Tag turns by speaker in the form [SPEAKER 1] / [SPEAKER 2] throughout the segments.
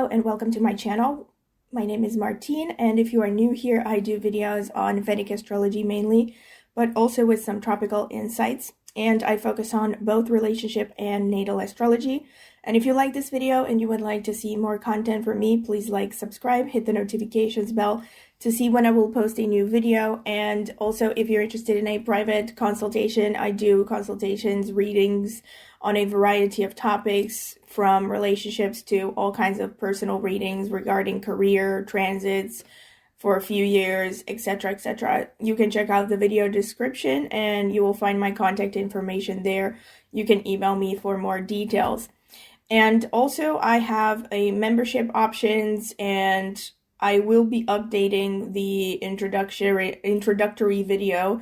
[SPEAKER 1] Hello and welcome to my channel. My name is Martine, and if you are new here, I do videos on Vedic astrology mainly, but also with some tropical insights, and I focus on both relationship and natal astrology. And if you like this video and you would like to see more content from me, please like, subscribe, hit the notifications bell to see when I will post a new video. And also, if you're interested in a private consultation, I do consultations, readings on a variety of topics, from relationships to all kinds of personal readings regarding career, transits for a few years, etc., etc. You can check out the video description and you will find my contact information there. You can email me for more details. And also I have a membership options, and I will be updating the introductory video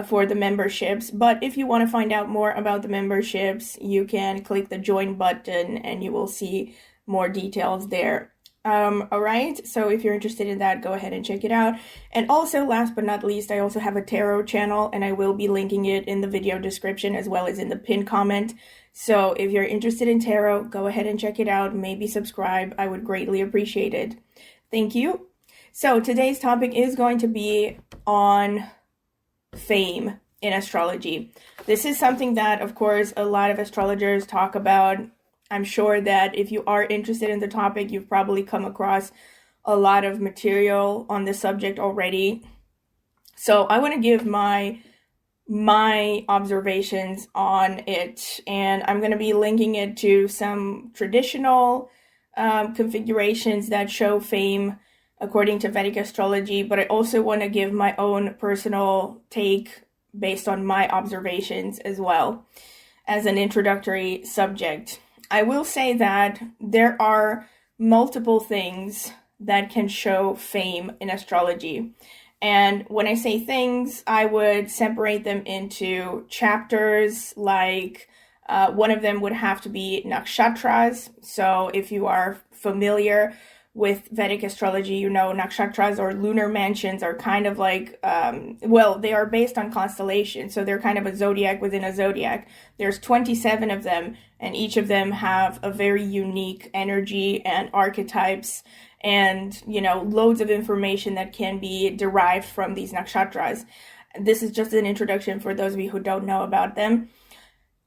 [SPEAKER 1] for the memberships. But if you want to find out more about the memberships, you can click the join button and you will see more details there. Alright, so if you're interested in that, go ahead and check it out. And also, last but not least, I also have a tarot channel, and I will be linking it in the video description as well as in the pinned comment. So if you're interested in tarot, go ahead and check it out. Maybe subscribe. I would greatly appreciate it. Thank you. So today's topic is going to be on fame in astrology. This is something that, of course, a lot of astrologers talk about. I'm sure that if you are interested in the topic, you've probably come across a lot of material on this subject already. So I want to give my observations on it, and I'm going to be linking it to some traditional configurations that show fame according to Vedic astrology, but I also want to give my own personal take based on my observations as well as an introductory subject. I will say that there are multiple things that can show fame in astrology. And when I say things, I would separate them into chapters, like one of them would have to be Nakshatras. So if you are familiar with Vedic astrology, you know Nakshatras or lunar mansions are kind of like, they are based on constellations. So they're kind of a zodiac within a zodiac. There's 27 of them, and each of them have a very unique energy and archetypes and, loads of information that can be derived from these nakshatras. This is just an introduction for those of you who don't know about them.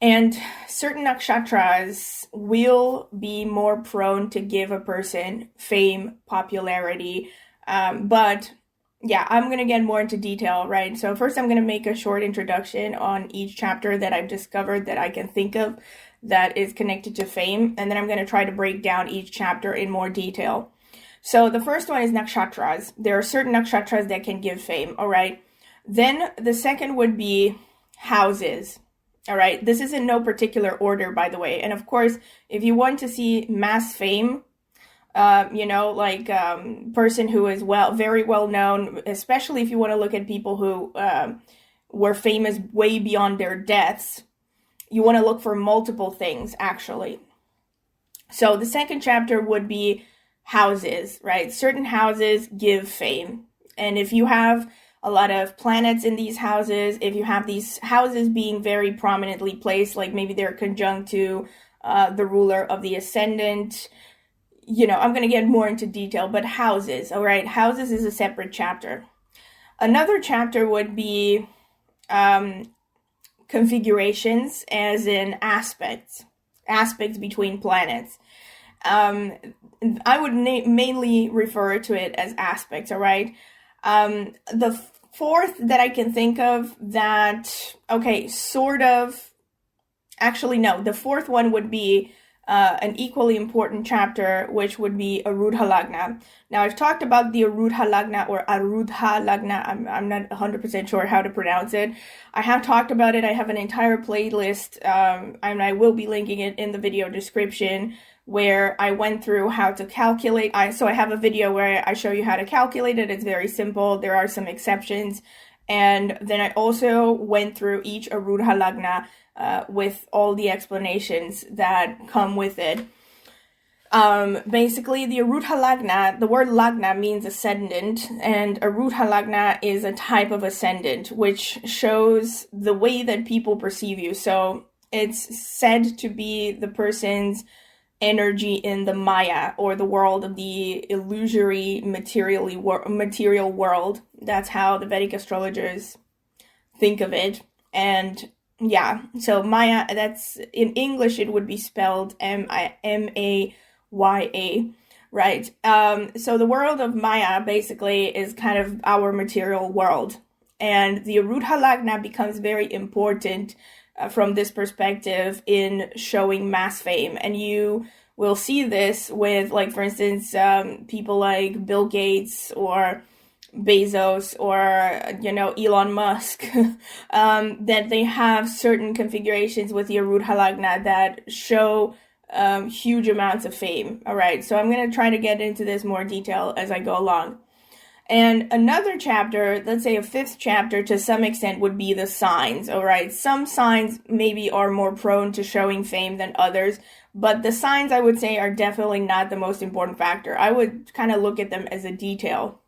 [SPEAKER 1] And certain nakshatras will be more prone to give a person fame, popularity. But yeah, I'm going to get more into detail, right? So first I'm going to make a short introduction on each chapter that I've discovered that I can think of that is connected to fame. And then I'm going to try to break down each chapter in more detail. So the first one is nakshatras. There are certain nakshatras that can give fame, all right? Then the second would be houses. All right, this is in no particular order, by the way. And of course, if you want to see mass fame, person who is very well known, especially if you want to look at people who were famous way beyond their deaths, you want to look for multiple things, actually. So the second chapter would be houses, right? Certain houses give fame. And if you have a lot of planets in these houses, if you have these houses being very prominently placed, like maybe they're conjunct to the ruler of the ascendant, I'm going to get more into detail, but houses, all right? Houses is a separate chapter. Another chapter would be configurations, as in aspects between planets. I would mainly refer to it as aspects, all right? The fourth that I can think of the fourth one would be an equally important chapter, which would be Arudha Lagna. Now, I've talked about the Arudha Lagna or Arudha Lagna. I'm not 100% sure how to pronounce it. I have talked about it. I have an entire playlist, and I will be linking it in the video description, where I went through how to calculate. So I have a video where I show you how to calculate it. It's very simple. There are some exceptions. And then I also went through each Arudha Lagna with all the explanations that come with it. Basically, the Arudha Lagna, the word Lagna means ascendant, and Arudha Lagna is a type of ascendant, which shows the way that people perceive you. So it's said to be the person's energy in the Maya, or the world of the illusory material world. That's how the Vedic astrologers think of it. And yeah, so Maya, that's in English it would be spelled Maya, right? So the world of Maya basically is kind of our material world, and the Arudha Lagna becomes very important from this perspective in showing mass fame. And you will see this with, like, for instance, people like Bill Gates or Bezos or, you know, Elon Musk, that they have certain configurations with the Arudha Lagna that show huge amounts of fame. All right, so I'm going to try to get into this more detail as I go along. And another chapter, let's say a fifth chapter to some extent, would be the signs. All right, some signs maybe are more prone to showing fame than others, but the signs, I would say, are definitely not the most important factor. I would kind of look at them as a detail.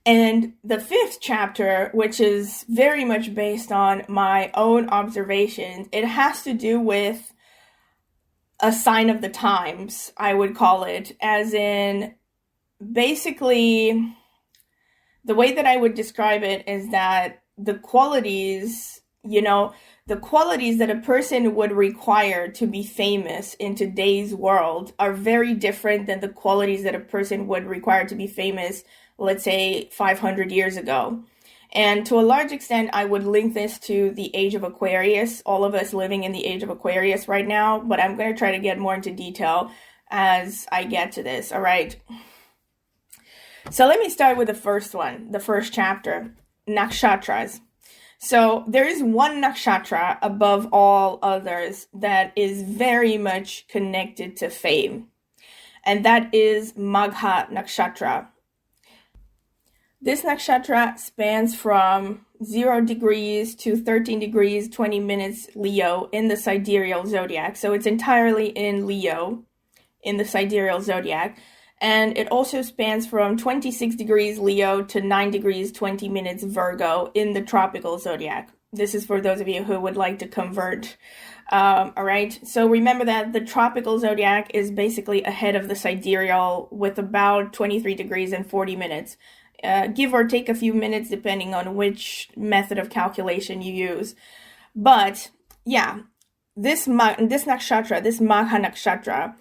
[SPEAKER 1] And the fifth chapter, which is very much based on my own observations, it has to do with a sign of the times, I would call it, as in, basically, the way that I would describe it is that the qualities, you know, the qualities that a person would require to be famous in today's world are very different than the qualities that a person would require to be famous, let's say, 500 years ago. And to a large extent, I would link this to the Age of Aquarius, all of us living in the Age of Aquarius right now, but I'm going to try to get more into detail as I get to this, all right? So let me start with the first one, the first chapter, Nakshatras. So there is one nakshatra above all others that is very much connected to fame, and that is Magha Nakshatra. This nakshatra spans from 0 degrees to 13 degrees, 20 minutes Leo in the sidereal zodiac. So it's entirely in Leo in the sidereal zodiac. And it also spans from 26 degrees Leo to 9 degrees, 20 minutes Virgo in the tropical zodiac. This is for those of you who would like to convert. All right. So remember that the tropical zodiac is basically ahead of the sidereal with about 23 degrees and 40 minutes. Give or take a few minutes depending on which method of calculation you use. But yeah, this nakshatra, this Magha Nakshatra,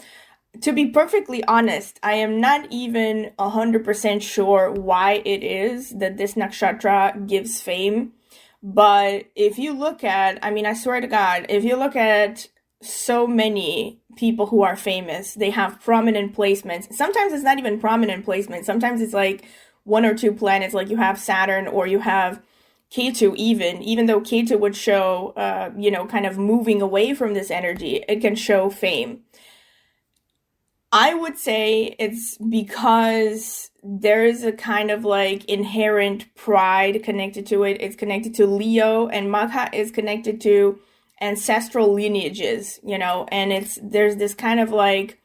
[SPEAKER 1] to be perfectly honest, I am not even 100% sure why it is that this nakshatra gives fame. But if you look at, I mean, I swear to God, if you look at so many people who are famous, they have prominent placements. Sometimes it's not even prominent placements. Sometimes it's like 1 or 2 planets, like you have Saturn or you have Ketu even though Ketu would show, kind of moving away from this energy, it can show fame. I would say it's because there is a kind of like inherent pride connected to it. It's connected to Leo, and Magha is connected to ancestral lineages, and there's this kind of like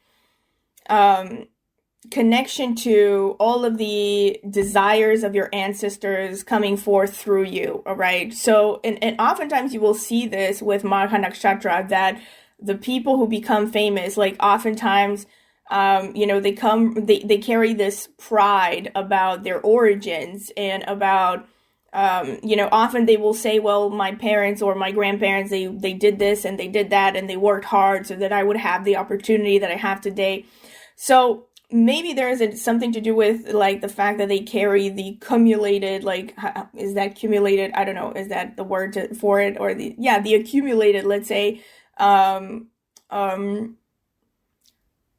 [SPEAKER 1] connection to all of the desires of your ancestors coming forth through you, all right? So, and oftentimes you will see this with Magha Nakshatra, that the people who become famous, like oftentimes, they carry this pride about their origins and about, often they will say, well, my parents or my grandparents, they did this and they did that and they worked hard so that I would have the opportunity that I have today. So maybe there is something to do with like the fact that they carry the cumulated, like, is that cumulated? I don't know. Is that the word for it? Or the accumulated, let's say,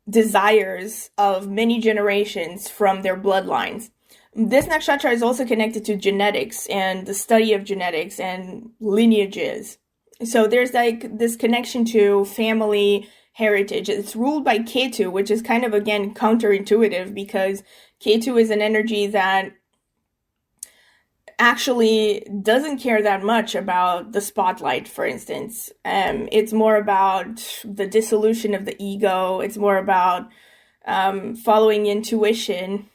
[SPEAKER 1] desires of many generations from their bloodlines. This nakshatra is also connected to genetics and the study of genetics and lineages. So there's like this connection to family heritage. It's ruled by Ketu, which is kind of, again, counterintuitive, because Ketu is an energy that actually doesn't care that much about the spotlight, for instance. It's more about the dissolution of the ego. It's more about following intuition.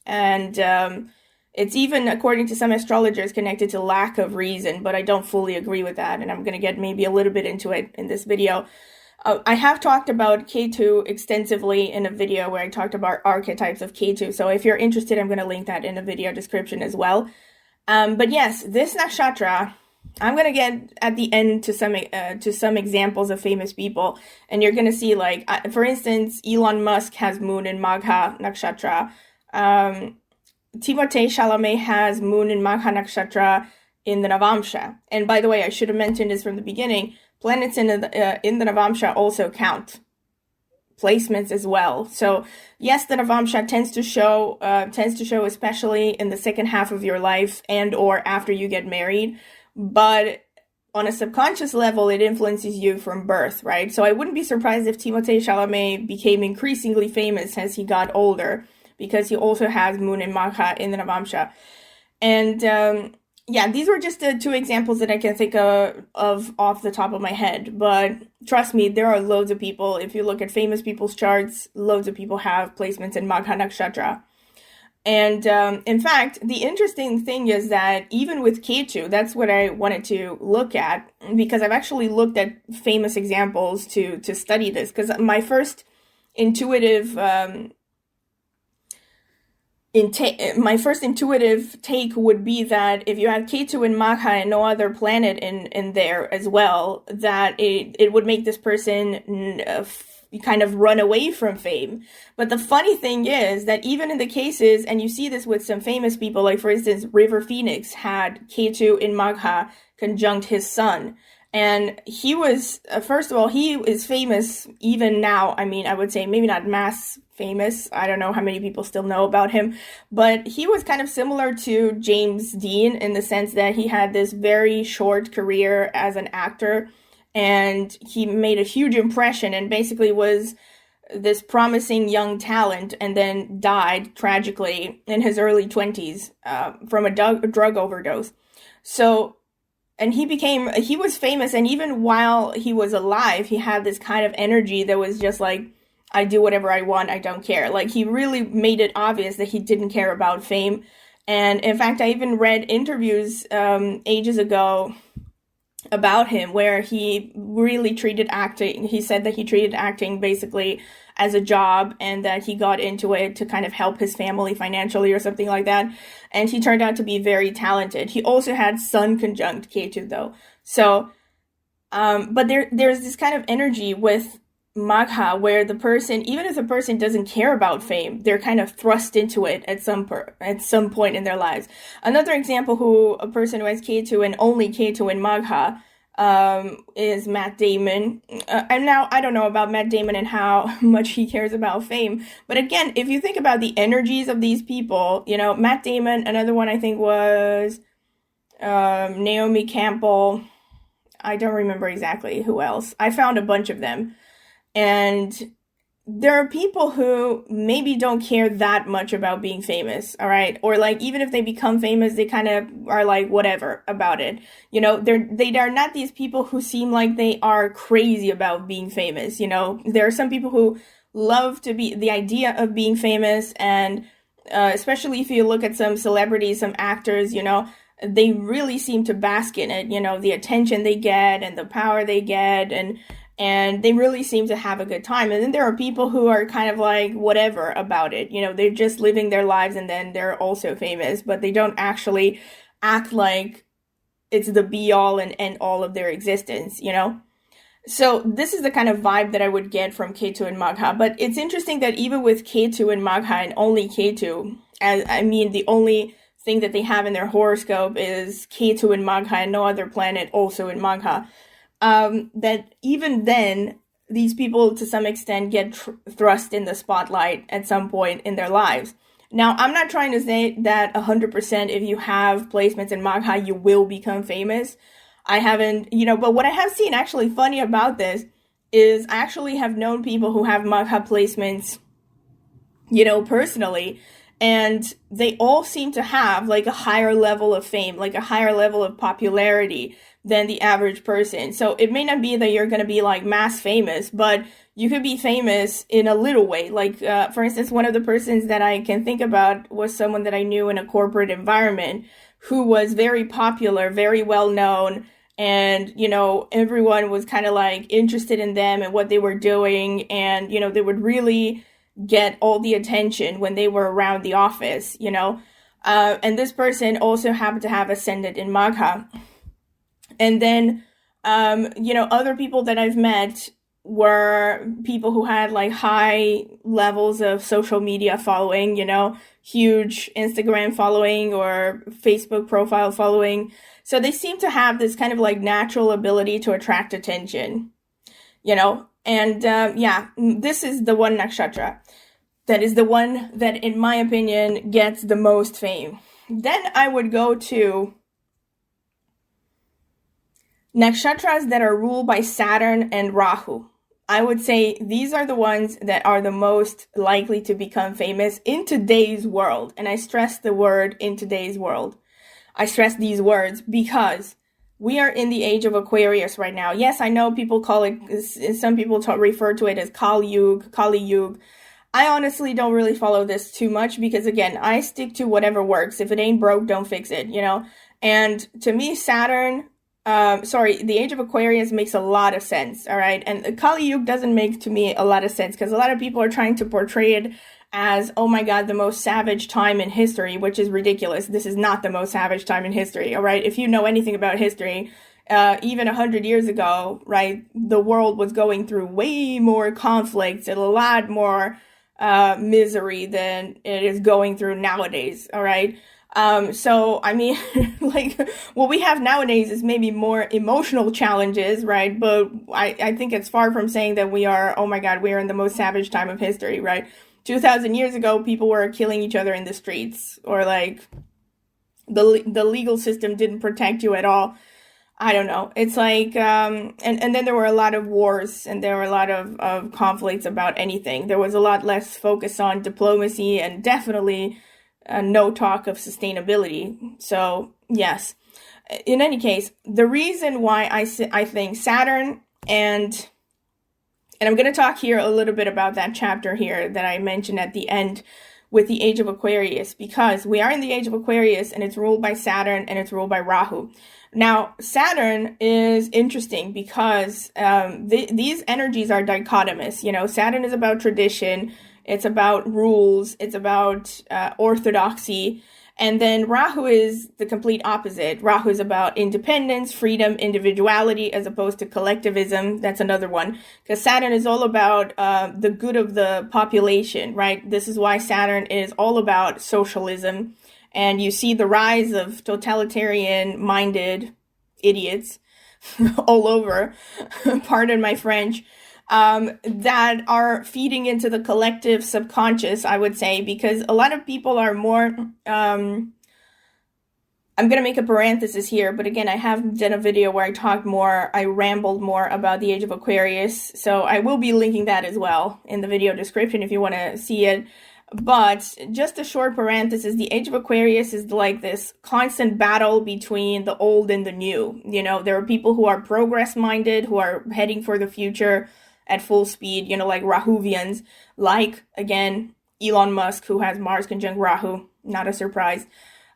[SPEAKER 1] And it's even, according to some astrologers, connected to lack of reason, but I don't fully agree with that. And I'm going to get maybe a little bit into it in this video. I have talked about Ketu extensively in a video where I talked about archetypes of Ketu. So if you're interested, I'm going to link that in the video description as well. But yes, this nakshatra, I'm going to get at the end to some examples of famous people. And you're going to see, like, for instance, Elon Musk has moon in Magha Nakshatra. Timothee Chalamet has moon in Magha Nakshatra in the Navamsa. And by the way, I should have mentioned this from the beginning. Planets in the Navamsa also count placements as well. So yes, the Navamsa tends to show especially in the second half of your life and or after you get married, but on a subconscious level, it influences you from birth, right? So I wouldn't be surprised if Timothée Chalamet became increasingly famous as he got older, because he also has moon in Magha in the Navamsa. And yeah, these were just the two examples that I can think of off the top of my head. But trust me, there are loads of people. If you look at famous people's charts, loads of people have placements in Magha Nakshatra. And in fact, the interesting thing is that even with Ketu, that's what I wanted to look at, because I've actually looked at famous examples to study this. Because my first intuitive take would be that if you have Ketu in Magha and no other planet in there as well, that it would make this person kind of run away from fame. But the funny thing is that even in the cases, and you see this with some famous people, like for instance, River Phoenix had Ketu in Magha conjunct his sun. And he was, first of all, he is famous even now. I mean, I would say maybe not mass famous. I don't know how many people still know about him, but he was kind of similar to James Dean in the sense that he had this very short career as an actor, and he made a huge impression and basically was this promising young talent, and then died tragically in his early 20s from a drug overdose. So, and he was famous, and even while he was alive, he had this kind of energy that was just like, I do whatever I want, I don't care. Like, he really made it obvious that he didn't care about fame. And in fact, I even read interviews ages ago about him where he really treated acting. He said that he treated acting basically as a job, and that he got into it to kind of help his family financially or something like that. And he turned out to be very talented. He also had Sun conjunct Ketu though. So, but there's this kind of energy with Magha where the person, even if the person doesn't care about fame, they're kind of thrust into it at some point in their lives. Another example, a person who has Ketu and only Ketu in Magha, is Matt Damon. And now I don't know about Matt Damon and how much he cares about fame, but again, if you think about the energies of these people, you know, Matt Damon, another one I think was Naomi Campbell. I don't remember exactly who else. I found a bunch of them. And there are people who maybe don't care that much about being famous, all right? Or like, even if they become famous, they kind of are like, whatever about it. You know, they are not these people who seem like they are crazy about being famous. You know, there are some people who love to be, the idea of being famous, and especially if you look at some celebrities, some actors, you know, they really seem to bask in it, you know, the attention they get and the power they get, and they really seem to have a good time. And then there are people who are kind of like whatever about it. You know, they're just living their lives and then they're also famous, but they don't actually act like it's the be all and end all of their existence, you know? So this is the kind of vibe that I would get from Ketu and Magha. But it's interesting that even with Ketu and Magha and only Ketu, the only thing that they have in their horoscope is Ketu and Magha and no other planet also in Magha. That even then, these people to some extent get thrust in the spotlight at some point in their lives. Now, I'm not trying to say that 100% if you have placements in Magha, you will become famous. I haven't, you know, but what I have seen actually funny about this is I actually have known people who have Magha placements, you know, personally, and they all seem to have like a higher level of fame, like a higher level of popularity than the average person. So it may not be that you're going to be like mass famous, but you could be famous in a little way. Like, for instance, one of the persons that I can think about was someone that I knew in a corporate environment who was very popular, very well known, And, everyone was kind of like interested in them and what they were doing. And, they would really get all the attention when they were around the office, and this person also happened to have ascendant in Magha. And then, other people that I've met were people who had like high levels of social media following, huge Instagram following or Facebook profile following. So they seem to have this kind of like natural ability to attract attention, and this is the one nakshatra that is the one that, in my opinion, gets the most fame. Then I would go to nakshatras that are ruled by Saturn and Rahu. I would say these are the ones that are the most likely to become famous in today's world. And I stress the word in today's world. I stress these words because we are in the age of Aquarius right now. Yes, I know people call it, some people refer to it as Kali Yuga. I honestly don't really follow this too much because, again, I stick to whatever works. If it ain't broke, don't fix it, And to me, the Age of Aquarius makes a lot of sense, all right? And Kali Yuga doesn't make, to me, a lot of sense because a lot of people are trying to portray it as, oh my God, the most savage time in history, which is ridiculous. This is not the most savage time in history, all right? If you know anything about history, even 100 years ago, right, the world was going through way more conflicts and a lot more misery than it is going through nowadays, all right? So, I mean, like, what we have nowadays is maybe more emotional challenges, right? But I think it's far from saying that we are, oh my God, we are in the most savage time of history, right? 2,000 years ago, people were killing each other in the streets, or like the legal system didn't protect you at all. I don't know. It's like, and then there were a lot of wars and there were a lot of conflicts about anything. There was a lot less focus on diplomacy and definitely no talk of sustainability. So, yes. In any case, the reason why I think Saturn and I'm going to talk here a little bit about that chapter here that I mentioned at the end with the Age of Aquarius, because we are in the Age of Aquarius and it's ruled by Saturn and it's ruled by Rahu. Now, Saturn is interesting because these energies are dichotomous. Saturn is about tradition, it's about rules, it's about orthodoxy. And then Rahu is the complete opposite. Rahu is about independence, freedom, individuality, as opposed to collectivism. That's another one. Because Saturn is all about the good of the population, right? This is why Saturn is all about socialism. And you see the rise of totalitarian-minded idiots all over, pardon my French, that are feeding into the collective subconscious, I would say, because a lot of people are more, I'm going to make a parenthesis here, but again, I have done a video where I rambled more about the Age of Aquarius, so I will be linking that as well in the video description if you want to see it. But just a short parenthesis, the Age of Aquarius is like this constant battle between the old and the new. There are people who are progress-minded, who are heading for the future at full speed, like Rahuvians, like, again, Elon Musk, who has Mars conjunct Rahu, not a surprise.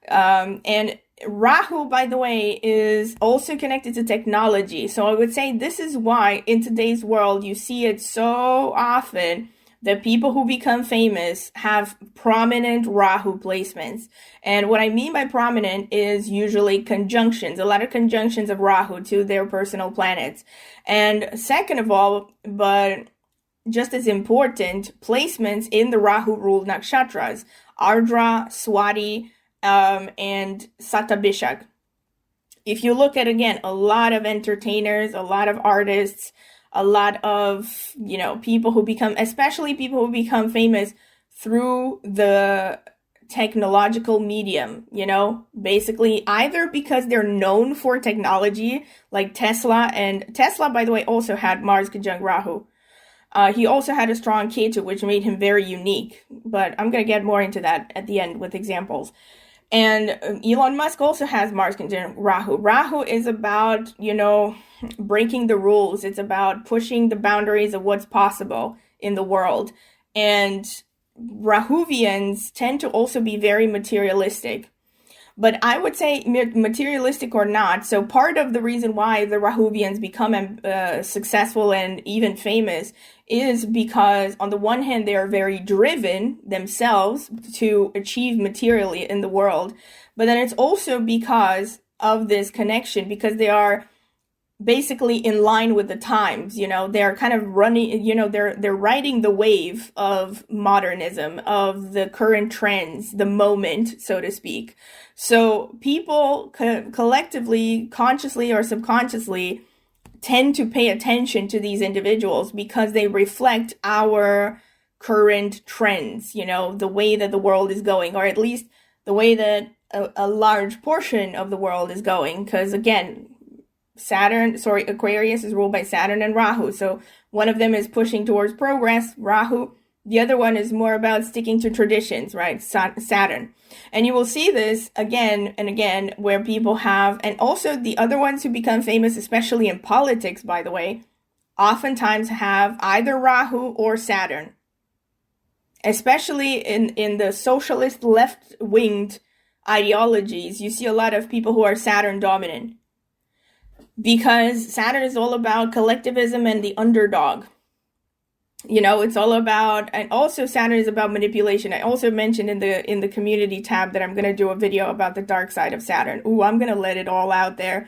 [SPEAKER 1] And Rahu, by the way, is also connected to technology. So I would say this is why in today's world you see it so often that people who become famous have prominent Rahu placements. And what I mean by prominent is usually conjunctions, a lot of conjunctions of Rahu to their personal planets. And second of all, but just as important, placements in the Rahu-ruled nakshatras, Ardra, Swati, and Shatabhisha. If you look at, again, a lot of entertainers, a lot of artists, a lot of, people who become, especially people who become famous through the technological medium, basically either because they're known for technology, like Tesla, and Tesla, by the way, also had Mars conjunct Rahu. He also had a strong Ketu, which made him very unique, but I'm going to get more into that at the end with examples. And Elon Musk also has Mars conjunct Rahu. Rahu is about, breaking the rules. It's about pushing the boundaries of what's possible in the world. And Rahuvians tend to also be very materialistic. But I would say materialistic or not. So part of the reason why the Rahuvians become successful and even famous is because on the one hand, they are very driven themselves to achieve materially in the world. But then it's also because of this connection, because they are basically in line with the times, they're kind of running, they're riding the wave of modernism, of the current trends, the moment, so to speak. So people collectively, consciously or subconsciously, tend to pay attention to these individuals because they reflect our current trends, the way that the world is going, or at least the way that a large portion of the world is going. Because again, Aquarius is ruled by Saturn and Rahu. So one of them is pushing towards progress, Rahu. The other one is more about sticking to traditions, right? Saturn. And you will see this again and again where people have, and also the other ones who become famous, especially in politics, by the way, oftentimes have either Rahu or Saturn. Especially in the socialist left-winged ideologies, you see a lot of people who are Saturn dominant. Because Saturn is all about collectivism and the underdog. It's all about, and also Saturn is about manipulation. I also mentioned in the community tab that I'm going to do a video about the dark side of Saturn. Ooh, I'm going to let it all out there.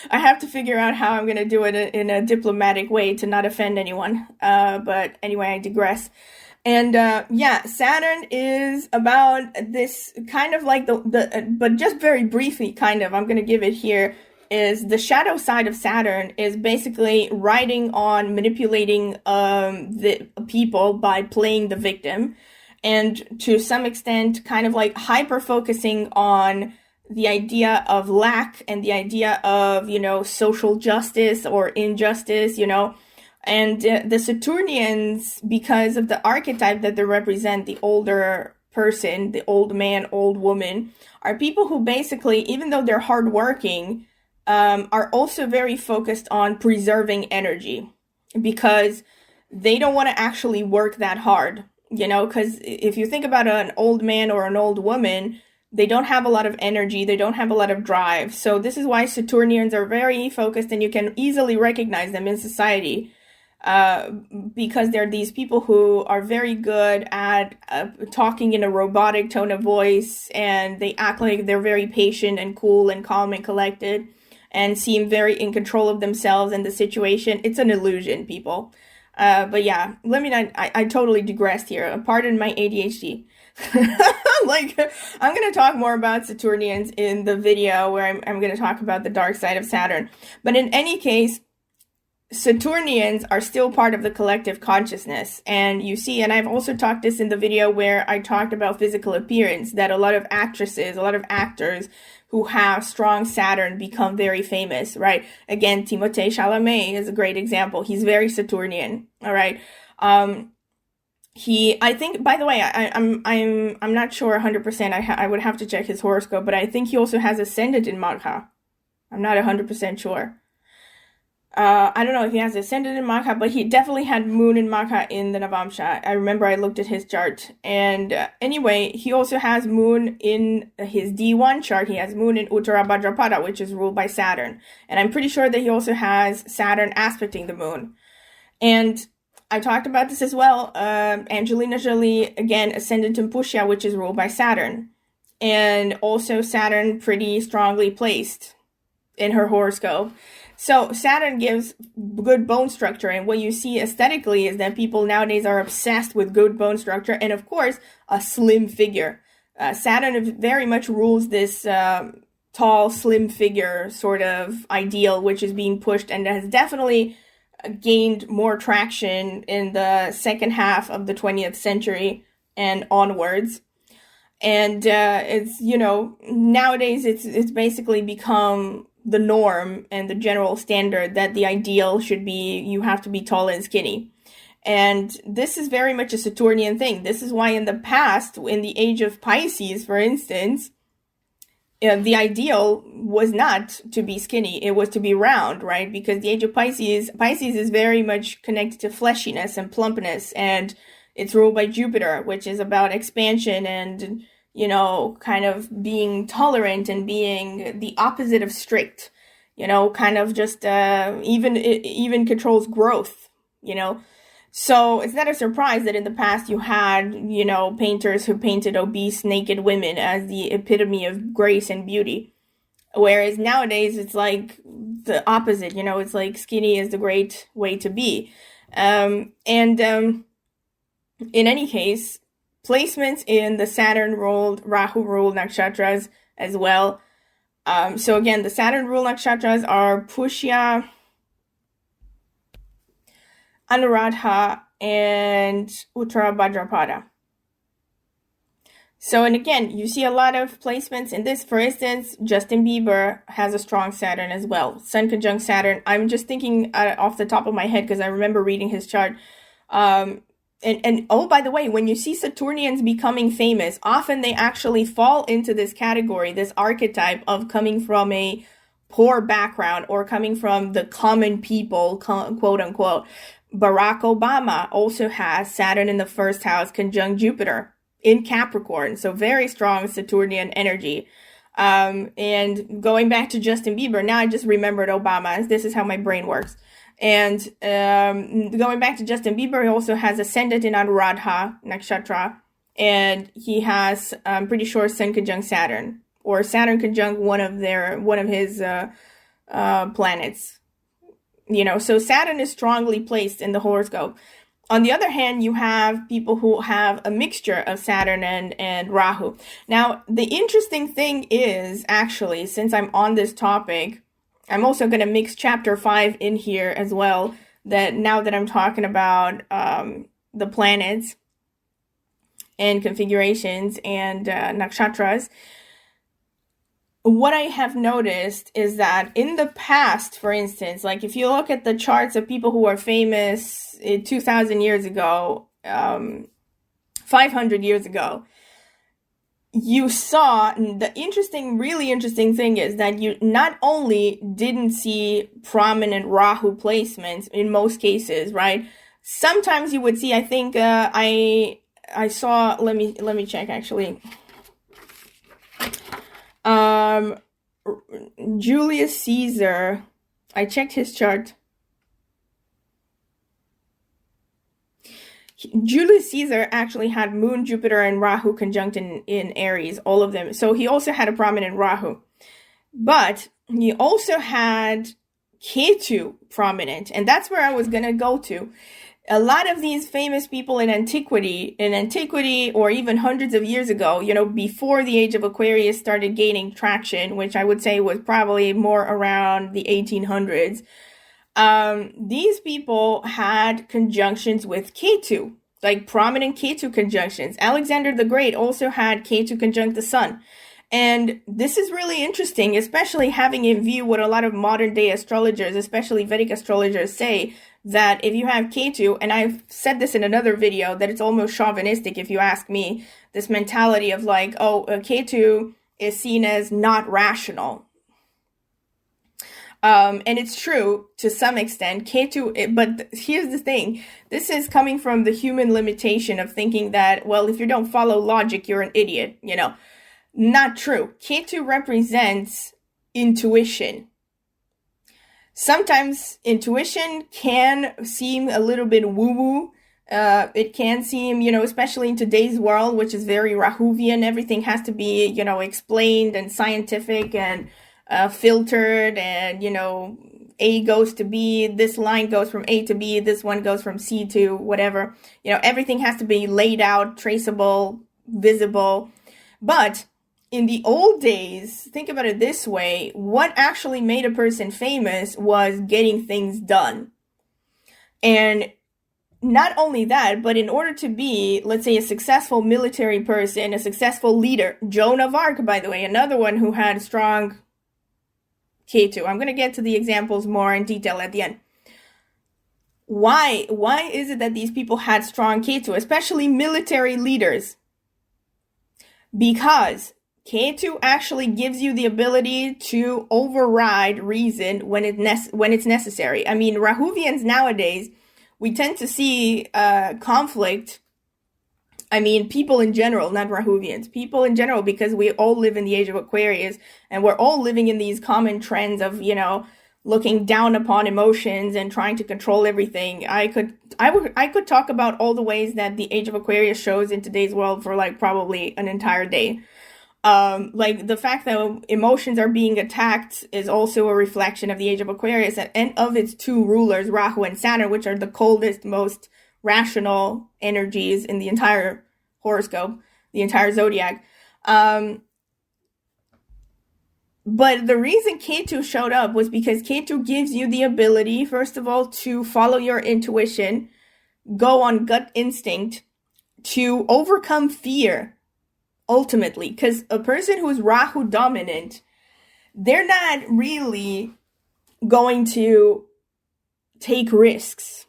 [SPEAKER 1] I have to figure out how I'm going to do it in a diplomatic way to not offend anyone. But anyway, I digress. And Saturn is about this kind of like but just very briefly, kind of, I'm going to give it here, is the shadow side of Saturn is basically riding on manipulating the people by playing the victim, and to some extent kind of like hyper focusing on the idea of lack and the idea of, social justice or injustice, And the Saturnians, because of the archetype that they represent, the older person, the old man, old woman, are people who basically, even though they're hardworking, are also very focused on preserving energy, because they don't want to actually work that hard, because if you think about an old man or an old woman, they don't have a lot of energy, they don't have a lot of drive. So this is why Saturnians are very focused, and you can easily recognize them in society. Because they're these people who are very good at talking in a robotic tone of voice, and they act like they're very patient and cool and calm and collected and seem very in control of themselves and the situation. It's an illusion, people. But yeah, let me not, I totally digressed here. Pardon my ADHD. I'm going to talk more about Saturnians in the video where I'm going to talk about the dark side of Saturn. But in any case, Saturnians are still part of the collective consciousness. And you see, and I've also talked this in the video where I talked about physical appearance, that a lot of actresses, a lot of actors who have strong Saturn become very famous, right? Again, Timothée Chalamet is a great example. He's very Saturnian, all right? I think, by the way, I'm not sure 100%. I would have to check his horoscope, but I think he also has ascendant in Magha. I'm not 100% sure. I don't know if he has ascendant in Magha, but he definitely had moon in Magha in the Navamsa. I remember I looked at his chart. And anyway, he also has moon in his D1 chart. He has moon in Uttara Bhadrapada, which is ruled by Saturn. And I'm pretty sure that he also has Saturn aspecting the moon. And I talked about this as well. Angelina Jolie, again, ascendant in Pushya, which is ruled by Saturn. And also Saturn pretty strongly placed in her horoscope. So Saturn gives good bone structure, and what you see aesthetically is that people nowadays are obsessed with good bone structure, and of course, a slim figure. Saturn very much rules this tall, slim figure sort of ideal, which is being pushed and has definitely gained more traction in the second half of the 20th century and onwards. And it's, nowadays it's basically become the norm and the general standard that the ideal should be, you have to be tall and skinny. And this is very much a Saturnian thing. This is why in the past, in the age of Pisces, for instance, the ideal was not to be skinny. It was to be round, right? Because the age of Pisces is very much connected to fleshiness and plumpness. And it's ruled by Jupiter, which is about expansion and, kind of being tolerant and being the opposite of strict, kind of just even controls growth, So it's not a surprise that in the past you had, painters who painted obese, naked women as the epitome of grace and beauty. Whereas nowadays it's like the opposite, it's like skinny is the great way to be. In any case, placements in the Saturn-ruled, Rahu-ruled Nakshatras as well. So again, the Saturn-ruled Nakshatras are Pushya, Anuradha, and Uttara Bhadrapada. So, and again, you see a lot of placements in this. For instance, Justin Bieber has a strong Saturn as well. Sun conjunct Saturn. I'm just thinking off the top of my head because I remember reading his chart. And oh, by the way, when you see Saturnians becoming famous, often they actually fall into this category, this archetype of coming from a poor background or coming from the common people, quote unquote. Barack Obama also has Saturn in the first house conjunct Jupiter in Capricorn, so very strong Saturnian energy. And going back to Justin Bieber, now I just remembered Obama. This is how my brain works. And going back to Justin Bieber, he also has ascendant in Anuradha Nakshatra, and he has, I'm pretty sure, Sun conjunct Saturn, or Saturn conjunct one of his planets. So Saturn is strongly placed in the horoscope. On the other hand, you have people who have a mixture of Saturn and Rahu. Now, the interesting thing is, actually, since I'm on this topic, I'm also going to mix chapter 5 in here as well, that now that I'm talking about the planets and configurations and nakshatras. What I have noticed is that in the past, for instance, like if you look at the charts of people who are famous 2,000 years ago, 500 years ago, you saw the really interesting thing is that you not only didn't see prominent Rahu placements in most cases, right? Sometimes you would see, I think I saw, let me check actually. Julius Caesar, I checked his chart. Julius Caesar actually had Moon, Jupiter, and Rahu conjunct in Aries, all of them. So he also had a prominent Rahu. But he also had Ketu prominent, and that's where I was going to go to. A lot of these famous people in antiquity, or even hundreds of years ago, before the Age of Aquarius started gaining traction, which I would say was probably more around the 1800s, these people had conjunctions with Ketu, like prominent Ketu conjunctions. Alexander the Great also had Ketu conjunct the Sun. And this is really interesting, especially having in view what a lot of modern day astrologers, especially Vedic astrologers, say, that if you have Ketu, and I've said this in another video, that it's almost chauvinistic if you ask me, this mentality of like, Ketu is seen as not rational. And it's true to some extent, Ketu, but here's the thing, this is coming from the human limitation of thinking that, well, if you don't follow logic, you're an idiot, Not true. Ketu represents intuition. Sometimes intuition can seem a little bit woo-woo. It can seem, especially in today's world, which is very Rahuvian, everything has to be, explained and scientific and filtered, and, A goes to B, this line goes from A to B, this one goes from C to whatever. Everything has to be laid out, traceable, visible. But in the old days, think about it this way, what actually made a person famous was getting things done. And not only that, but in order to be, let's say, a successful military person, a successful leader, Joan of Arc, by the way, another one who had strong Ketu. I'm going to get to the examples more in detail at the end. Why is it that these people had strong Ketu, especially military leaders? Because Ketu actually gives you the ability to override reason when it's necessary. I mean, Rahuvians nowadays, we tend to see conflict I mean, people in general, not Rahuvians, people in general, because we all live in the age of Aquarius, and we're all living in these common trends of, looking down upon emotions and trying to control everything. I could talk about all the ways that the age of Aquarius shows in today's world for like probably an entire day. Like the fact that emotions are being attacked is also a reflection of the age of Aquarius and of its two rulers, Rahu and Saturn, which are the coldest, most rational energies in the entire horoscope, the entire zodiac. But the reason Ketu showed up was because Ketu gives you the ability, first of all, to follow your intuition, go on gut instinct, to overcome fear, ultimately. Because a person who is Rahu dominant, they're not really going to take risks.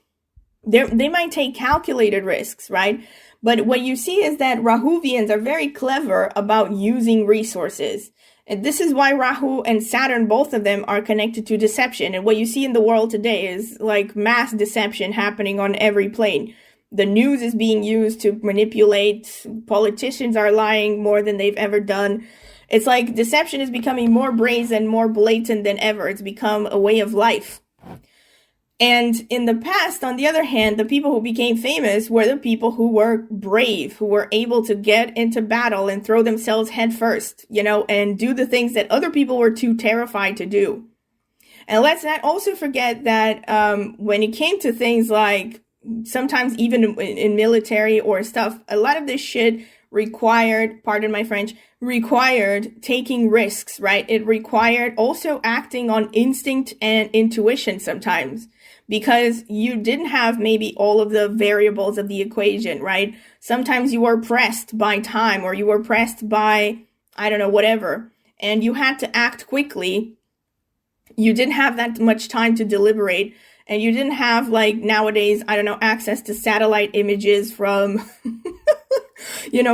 [SPEAKER 1] They might take calculated risks, right? But what you see is that Rahuvians are very clever about using resources. And this is why Rahu and Saturn, both of them, are connected to deception. And what you see in the world today is like mass deception happening on every plane. The news is being used to manipulate. Politicians are lying more than they've ever done. It's like deception is becoming more brazen, more blatant than ever. It's become a way of life. And in the past, on the other hand, the people who became famous were the people who were brave, who were able to get into battle and throw themselves headfirst, and do the things that other people were too terrified to do. And let's not also forget that when it came to things like sometimes even in military or stuff, a lot of this shit required, pardon my French, required taking risks, right? It required also acting on instinct and intuition sometimes, because you didn't have maybe all of the variables of the equation, right? Sometimes you were pressed by time, or you were pressed by, I don't know, whatever, and you had to act quickly. You didn't have that much time to deliberate, and you didn't have, like nowadays, I don't know, access to satellite images from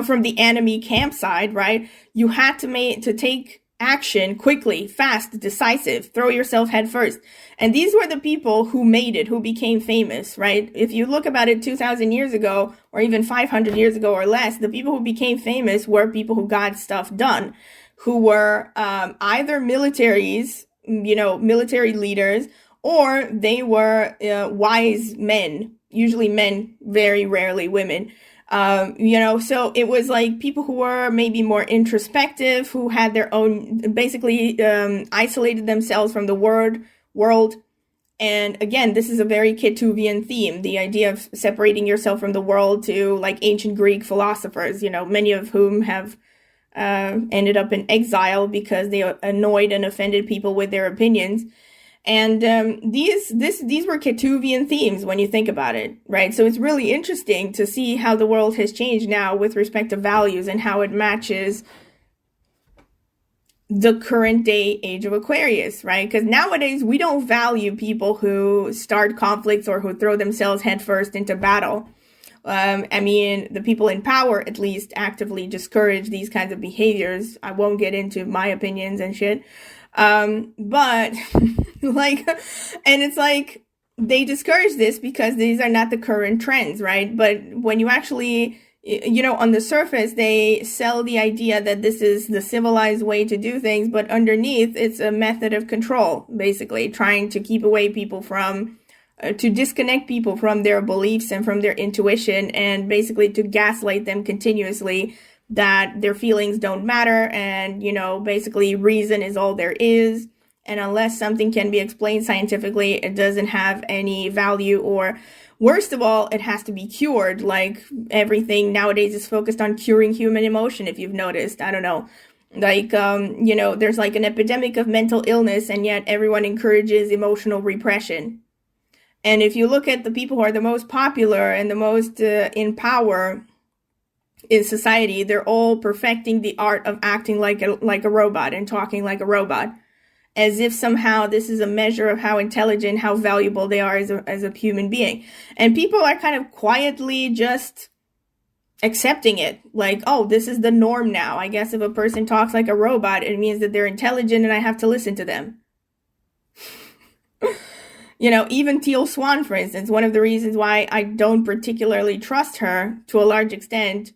[SPEAKER 1] from the enemy campsite, right? You had to take action quickly, fast, decisive, throw yourself head first. And these were the people who made it, who became famous, right? If you look about it 2,000 years ago, or even 500 years ago or less, the people who became famous were people who got stuff done, who were either militaries, military leaders, or they were wise men, usually men, very rarely women. So it was like people who were maybe more introspective, who had their own, basically isolated themselves from the world. And again, this is a very Ketuvian theme, the idea of separating yourself from the world, to like ancient Greek philosophers, many of whom have ended up in exile because they annoyed and offended people with their opinions. And these were Ketuvian themes when you think about it, right? So it's really interesting to see how the world has changed now with respect to values and how it matches the current day age of Aquarius, right? Because nowadays we don't value people who start conflicts or who throw themselves headfirst into battle. The people in power at least actively discourage these kinds of behaviors. I won't get into my opinions and shit. But and it's like they discourage this because these are not the current trends, right? But when you actually, on the surface, they sell the idea that this is the civilized way to do things, but underneath it's a method of control, basically trying to keep away people from, to disconnect people from their beliefs and from their intuition, and basically to gaslight them continuously that their feelings don't matter, and basically reason is all there is, and unless something can be explained scientifically, it doesn't have any value, or worst of all, it has to be cured. Like everything nowadays is focused on curing human emotion. If you've noticed, I don't know, like there's like an epidemic of mental illness, and yet everyone encourages emotional repression. And if you look at the people who are the most popular and the most in power in society, they're all perfecting the art of acting like a robot and talking like a robot, as if somehow this is a measure of how intelligent, how valuable they are as a human being. And people are kind of quietly just accepting it, like, oh, this is the norm now. I guess if a person talks like a robot, it means that they're intelligent and I have to listen to them. Even Teal Swan, for instance, one of the reasons why I don't particularly trust her to a large extent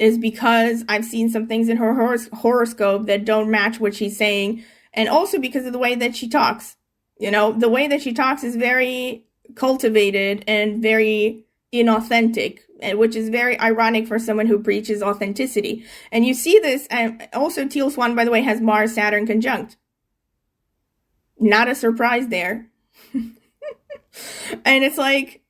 [SPEAKER 1] is because I've seen some things in her horoscope that don't match what she's saying, and also because of the way that she talks. You know, the way that she talks is very cultivated and very inauthentic, which is very ironic for someone who preaches authenticity. And you see this, and also Teal Swan, by the way, has Mars Saturn conjunct. Not a surprise there. And it's like,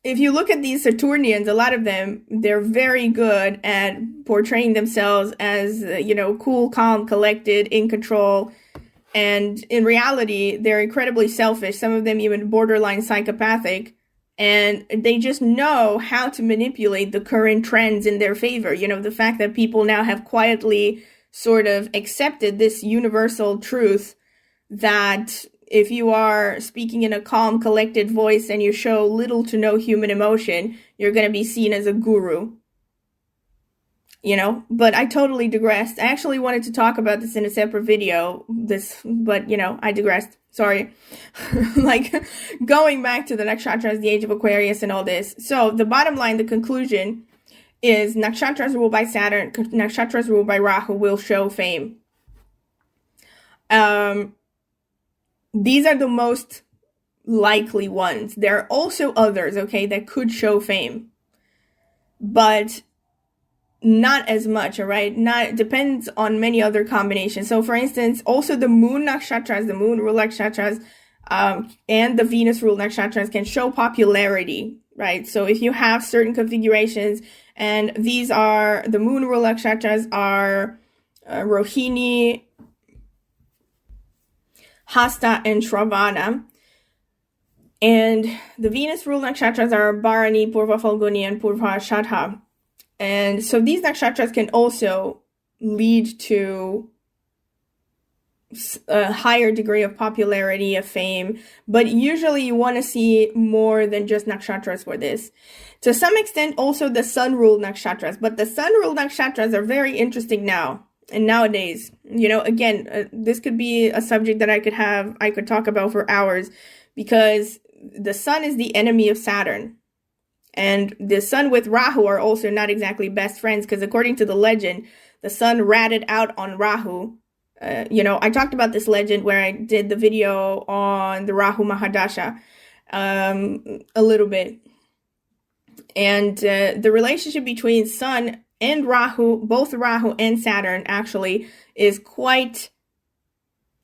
[SPEAKER 1] if you look at these Saturnians, a lot of them, they're very good at portraying themselves as, you know, cool, calm, collected, in control. And in reality, they're incredibly selfish, some of them even borderline psychopathic. And they just know how to manipulate the current trends in their favor. You know, the fact that people now have quietly sort of accepted this universal truth that if you are speaking in a calm, collected voice and you show little to no human emotion, you're going to be seen as a guru. You know, but I totally digressed. I actually wanted to talk about this in a separate video, but you know, I digressed. Sorry. Like, going back to the Nakshatras, the Age of Aquarius and all this. So the bottom line, the conclusion is Nakshatras ruled by Saturn, Nakshatras ruled by Rahu will show fame. These are the most likely ones. There are also others, okay, that could show fame, but not as much, all right? Depends on many other combinations. So, for instance, also the moon nakshatras, the moon-ruled nakshatras, and the Venus-ruled nakshatras can show popularity, right? So, if you have certain configurations, and these are, the moon-ruled nakshatras are Rohini, Hasta, and Shravana. And the Venus-ruled nakshatras are Bharani, Purva Falguni, and Purva Shadha. And so these nakshatras can also lead to a higher degree of popularity, of fame, but usually you want to see more than just nakshatras for this. To some extent, also the sun-ruled nakshatras, but the sun-ruled nakshatras are very interesting now. And nowadays, you know, again, this could be a subject that I could talk about for hours, because the sun is the enemy of Saturn. And the sun with Rahu are also not exactly best friends, because according to the legend, the sun ratted out on Rahu. You know, I talked about this legend where I did the video on the Rahu Mahadasha a little bit. And the relationship between sun and Rahu, both Rahu and Saturn actually, is quite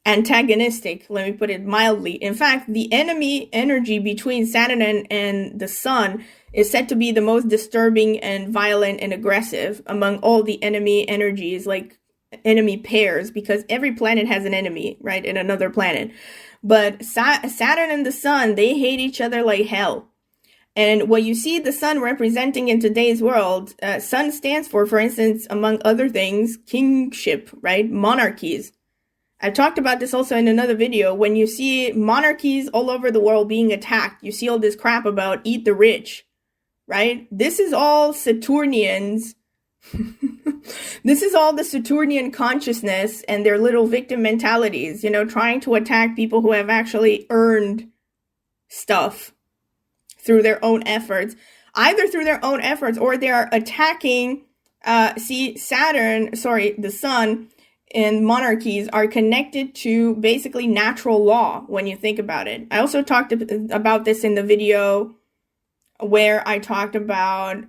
[SPEAKER 1] antagonistic, let me put it mildly. In fact, the enemy energy between Saturn and the sun is said to be the most disturbing and violent and aggressive among all the enemy energies, like enemy pairs, because every planet has an enemy, right, in another planet. But Saturn and the sun, they hate each other like hell. And what you see the sun representing in today's world, sun stands for instance, among other things, kingship, right? Monarchies. I've talked about this also in another video. When you see monarchies all over the world being attacked, you see all this crap about eat the rich, right? This is all Saturnians. This is all the Saturnian consciousness and their little victim mentalities, you know, trying to attack people who have actually earned stuff through their own efforts, either through their own efforts or they are attacking, the sun and monarchies are connected to basically natural law when you think about it. I also talked about this in the video where I talked about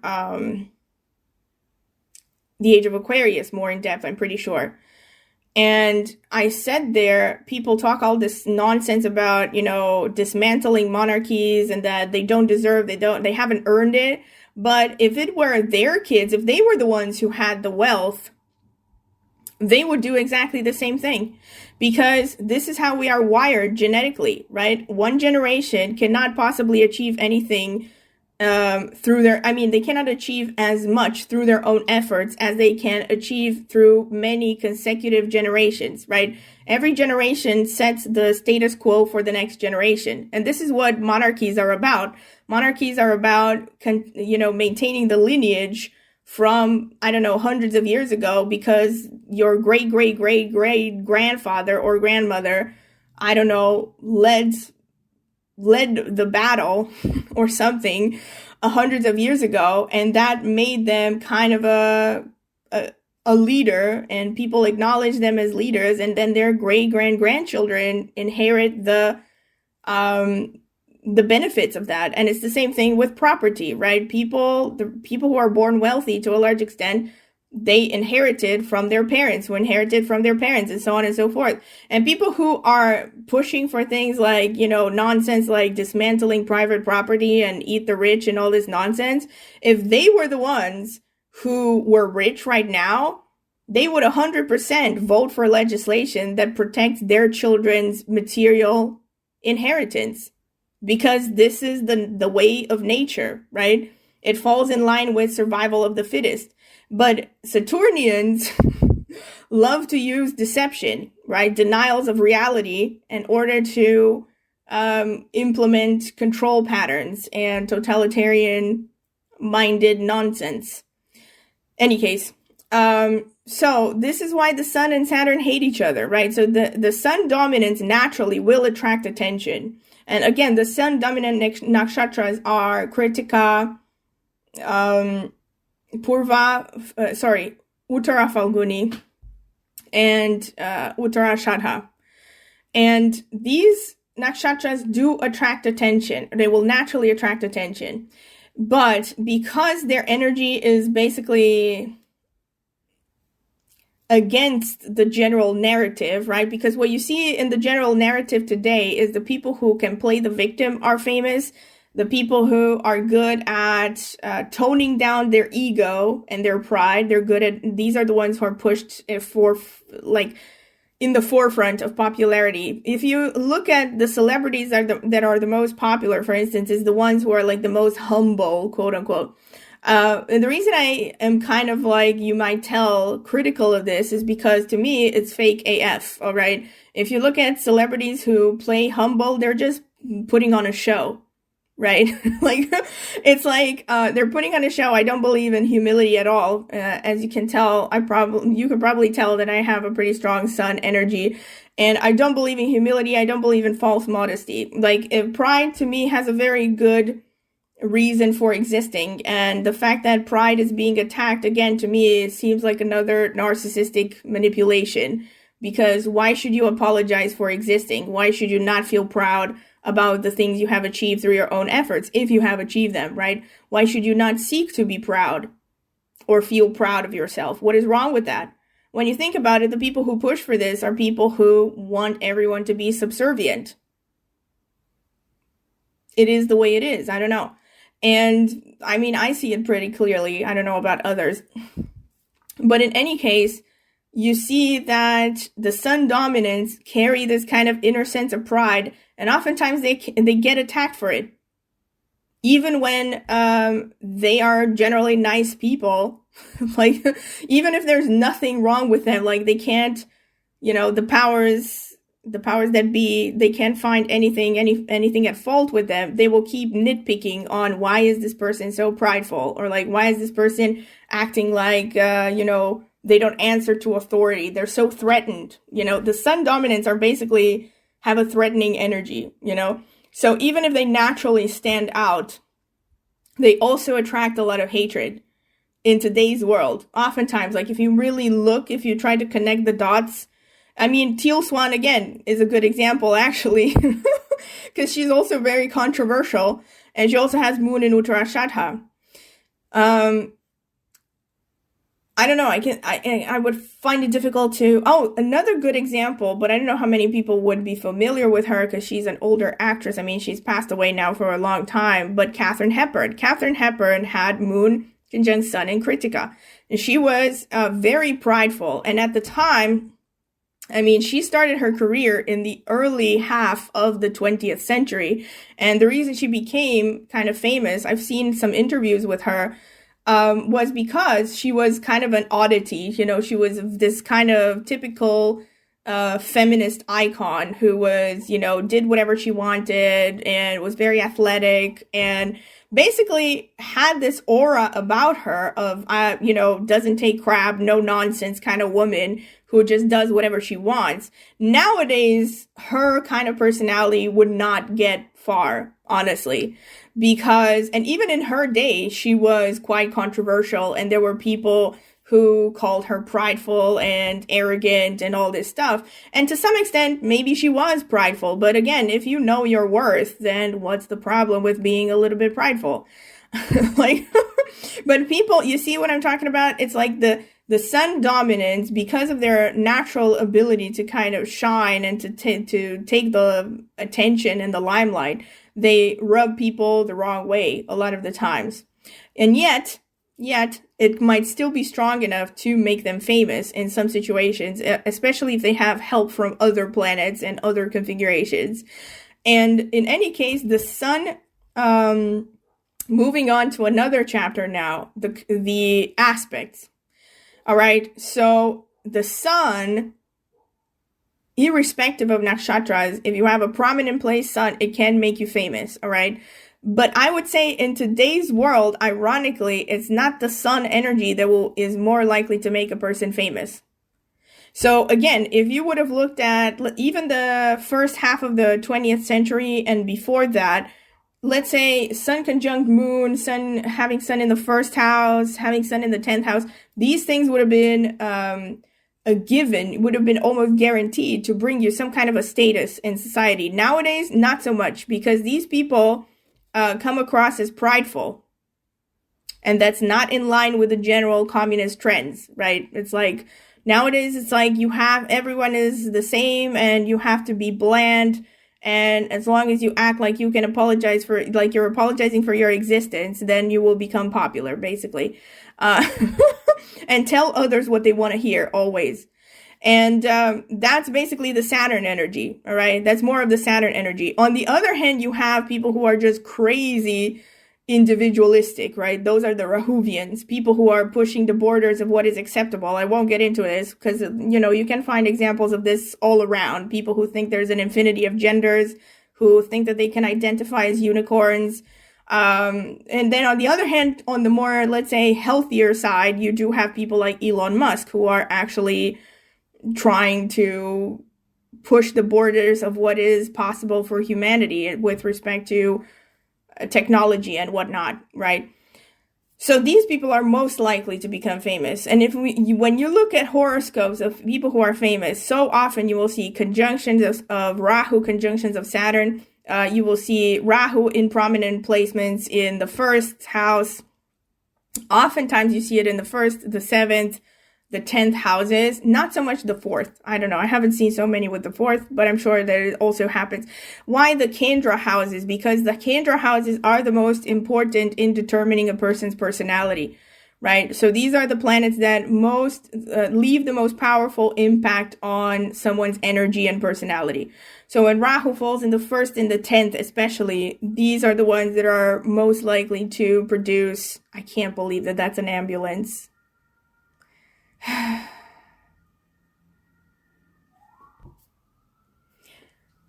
[SPEAKER 1] the Age of Aquarius more in depth, I'm pretty sure. And I said there, people talk all this nonsense about, you know, dismantling monarchies and that they don't deserve, they haven't earned it. But if it were their kids, if they were the ones who had the wealth, they would do exactly the same thing, because this is how we are wired genetically, right? One generation cannot possibly achieve anything they cannot achieve as much through their own efforts as they can achieve through many consecutive generations, right? Every generation sets the status quo for the next generation. And this is what monarchies are about. Monarchies are about, maintaining the lineage from, hundreds of years ago, because your great, great, great, great grandfather or grandmother, led the battle or something, hundreds of years ago, and that made them kind of a leader, and people acknowledge them as leaders, and then their grandchildren inherit the benefits of that. And it's the same thing with property, right? The people who are born wealthy, to a large extent, they inherited from their parents, who inherited from their parents, and so on and so forth. And people who are pushing for things like, nonsense like dismantling private property and eat the rich and all this nonsense, if they were the ones who were rich right now, they would 100% vote for legislation that protects their children's material inheritance, because this is the way of nature, right? It falls in line with survival of the fittest. But Saturnians love to use deception, right? Denials of reality in order to implement control patterns and totalitarian-minded nonsense. Any case, so this is why the Sun and Saturn hate each other, right? So the Sun dominance naturally will attract attention. And again, the Sun dominant nakshatras are Kritika, Uttara Falguni, and Uttara Shadha. And these nakshatras do attract attention. They will naturally attract attention. But because their energy is basically against the general narrative, right? Because what you see in the general narrative today is the people who can play the victim are famous. The people who are good at toning down their ego and their pride, these are the ones who are pushed in the forefront of popularity. If you look at the celebrities that are the most popular, for instance, is the ones who are like the most humble, quote unquote. And the reason I am kind of you might tell, critical of this is because to me, it's fake AF, all right? If you look at celebrities who play humble, they're just putting on a show, right? It's they're putting on a show. I don't believe in humility at all. As you can tell, you could probably tell that I have a pretty strong Sun energy, and I don't believe in humility. I don't believe in false modesty. If pride to me has a very good reason for existing, and the fact that pride is being attacked, again, to me, it seems like another narcissistic manipulation, because why should you apologize for existing? Why should you not feel proud about the things you have achieved through your own efforts, if you have achieved them, right? Why should you not seek to be proud or feel proud of yourself? What is wrong with that? When you think about it, the people who push for this are people who want everyone to be subservient. It is the way it is. I don't know. And I mean, I see it pretty clearly. I don't know about others. But in any case, you see that the Sun dominants carry this kind of inner sense of pride, and oftentimes they get attacked for it. Even when they are generally nice people, even if there's nothing wrong with them, they can't, the powers that be, they can't find anything at fault with them. They will keep nitpicking on why is this person so prideful, or why is this person acting they don't answer to authority. They're so threatened. The Sun dominants are basically have a threatening energy, So even if they naturally stand out, they also attract a lot of hatred in today's world. Oftentimes, if you really look, if you try to connect the dots, I mean, Teal Swan, again, is a good example, actually, because she's also very controversial, and she also has Moon in Uttarashadha. I don't know, I would find it difficult to... Oh, another good example, but I don't know how many people would be familiar with her because she's an older actress. I mean, she's passed away now for a long time, but Katharine Hepburn. Katharine Hepburn had Moon conjunct Sun in Kritika, and she was very prideful. And at the time, I mean, she started her career in the early half of the 20th century, and the reason she became kind of famous, I've seen some interviews with her, was because she was kind of an oddity. She was this kind of typical feminist icon who was, did whatever she wanted and was very athletic and basically had this aura about her of, doesn't take crap, no nonsense kind of woman who just does whatever she wants. Nowadays, her kind of personality would not get far, honestly, because, and even in her day, she was quite controversial, and there were people who called her prideful and arrogant and all this stuff. And to some extent, maybe she was prideful. But again, if you know your worth, then what's the problem with being a little bit prideful? Like, but people, you see what I'm talking about? It's like the sun dominance, because of their natural ability to kind of shine and to take the attention and the limelight, they rub people the wrong way a lot of the times. And yet it might still be strong enough to make them famous in some situations, especially if they have help from other planets and other configurations. And in any case, the sun, moving on to another chapter now, the aspects. All right, so the sun, irrespective of nakshatras, if you have a prominent place sun, it can make you famous, all right? But I would say in today's world, ironically, it's not the sun energy that is more likely to make a person famous. So again, if you would have looked at even the first half of the 20th century and before that, let's say sun conjunct moon, having sun in the first house, having sun in the 10th house, these things would have been a given, would have been almost guaranteed to bring you some kind of a status in society. Nowadays, not so much, because these people come across as prideful. And that's not in line with the general communist trends, right? It's like, nowadays, it's like everyone is the same and you have to be bland. And as long as you act like you can apologize like you're apologizing for your existence, then you will become popular, basically. And tell others what they want to hear, always. And that's basically the Saturn energy, all right? That's more of the Saturn energy. On the other hand, you have people who are just crazy individualistic, right? Those are the Rahuvians, people who are pushing the borders of what is acceptable. I won't get into this because, you can find examples of this all around. People who think there's an infinity of genders, who think that they can identify as unicorns. And then on the other hand, on the more, let's say, healthier side, you do have people like Elon Musk who are actually trying to push the borders of what is possible for humanity with respect to technology and whatnot, right? So these people are most likely to become famous. And when you look at horoscopes of people who are famous, so often you will see conjunctions of Rahu, conjunctions of Saturn. You will see Rahu in prominent placements in the first house. Oftentimes you see it in the first, the seventh, the 10th houses, not so much the fourth. I don't know. I haven't seen so many with the fourth, but I'm sure that it also happens. Why the Kendra houses? Because the Kendra houses are the most important in determining a person's personality, right? So these are the planets that leave the most powerful impact on someone's energy and personality. So when Rahu falls in the first and the 10th, especially, these are the ones that are most likely to produce, I can't believe that that's an ambulance.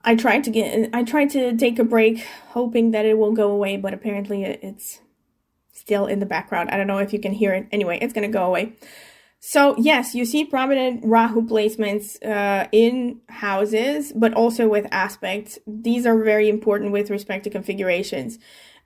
[SPEAKER 1] I tried to take a break hoping that it will go away, but apparently it's still in the background. I don't know if you can hear it. Anyway, it's going to go away. So yes, you see prominent Rahu placements in houses, but also with aspects. These are very important with respect to configurations.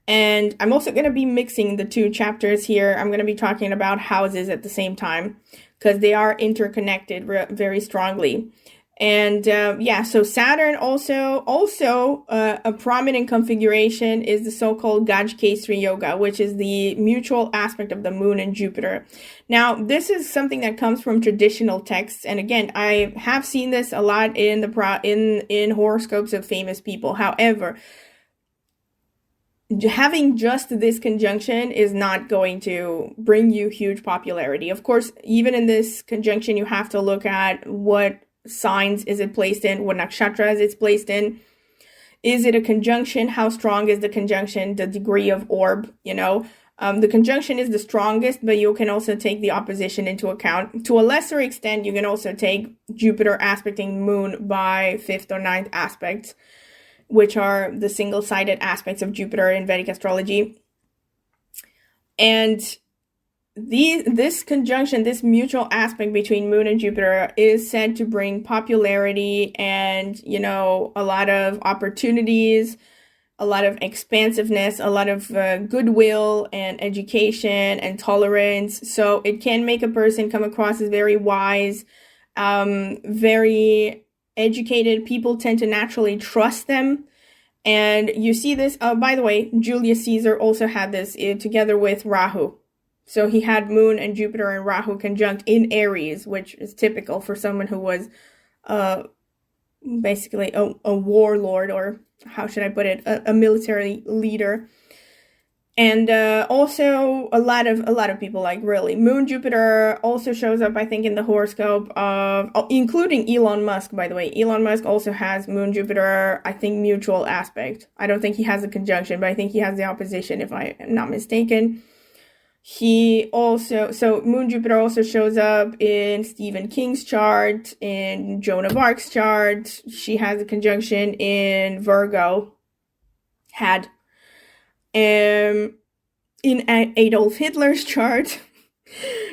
[SPEAKER 1] And I'm also going to be mixing the two chapters here. I'm going to be talking about houses at the same time because they are interconnected very strongly. And so Saturn also a prominent configuration is the so-called Gajkesri Yoga, which is the mutual aspect of the Moon and Jupiter. Now, this is something that comes from traditional texts, and again, I have seen this a lot in in horoscopes of famous people. However, having just this conjunction is not going to bring you huge popularity. Of course, even in this conjunction, you have to look at what signs is it placed in, what nakshatras it's placed in. Is it a conjunction? How strong is the conjunction? The degree of orb, the conjunction is the strongest, but you can also take the opposition into account. To a lesser extent, you can also take Jupiter aspecting Moon by 5th or 9th aspects, which are the single-sided aspects of Jupiter in Vedic astrology. And this conjunction, this mutual aspect between Moon and Jupiter is said to bring popularity and, a lot of opportunities a lot of expansiveness, a lot of goodwill and education and tolerance. So it can make a person come across as very wise, very educated. People tend to naturally trust them. And you see this, by the way, Julius Caesar also had this together with Rahu. So he had Moon and Jupiter and Rahu conjunct in Aries, which is typical for someone who was basically a warlord, or how should I put it, a military leader. And also a lot of people, like, really. Moon Jupiter also shows up, I think, in the horoscope of, including Elon Musk, by the way. Elon Musk also has Moon Jupiter, I think, mutual aspect. I don't think he has a conjunction, but I think he has the opposition, if I am not mistaken. So Moon Jupiter also shows up in Stephen King's chart, in Joan of Arc's chart. She has a conjunction in Virgo. In Adolf Hitler's chart,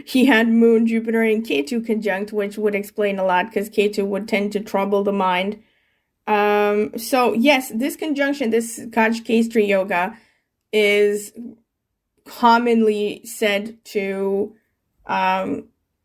[SPEAKER 1] he had Moon, Jupiter, and Ketu conjunct, which would explain a lot, because Ketu would tend to trouble the mind. So yes, this conjunction, this Kajkastri yoga, is commonly said to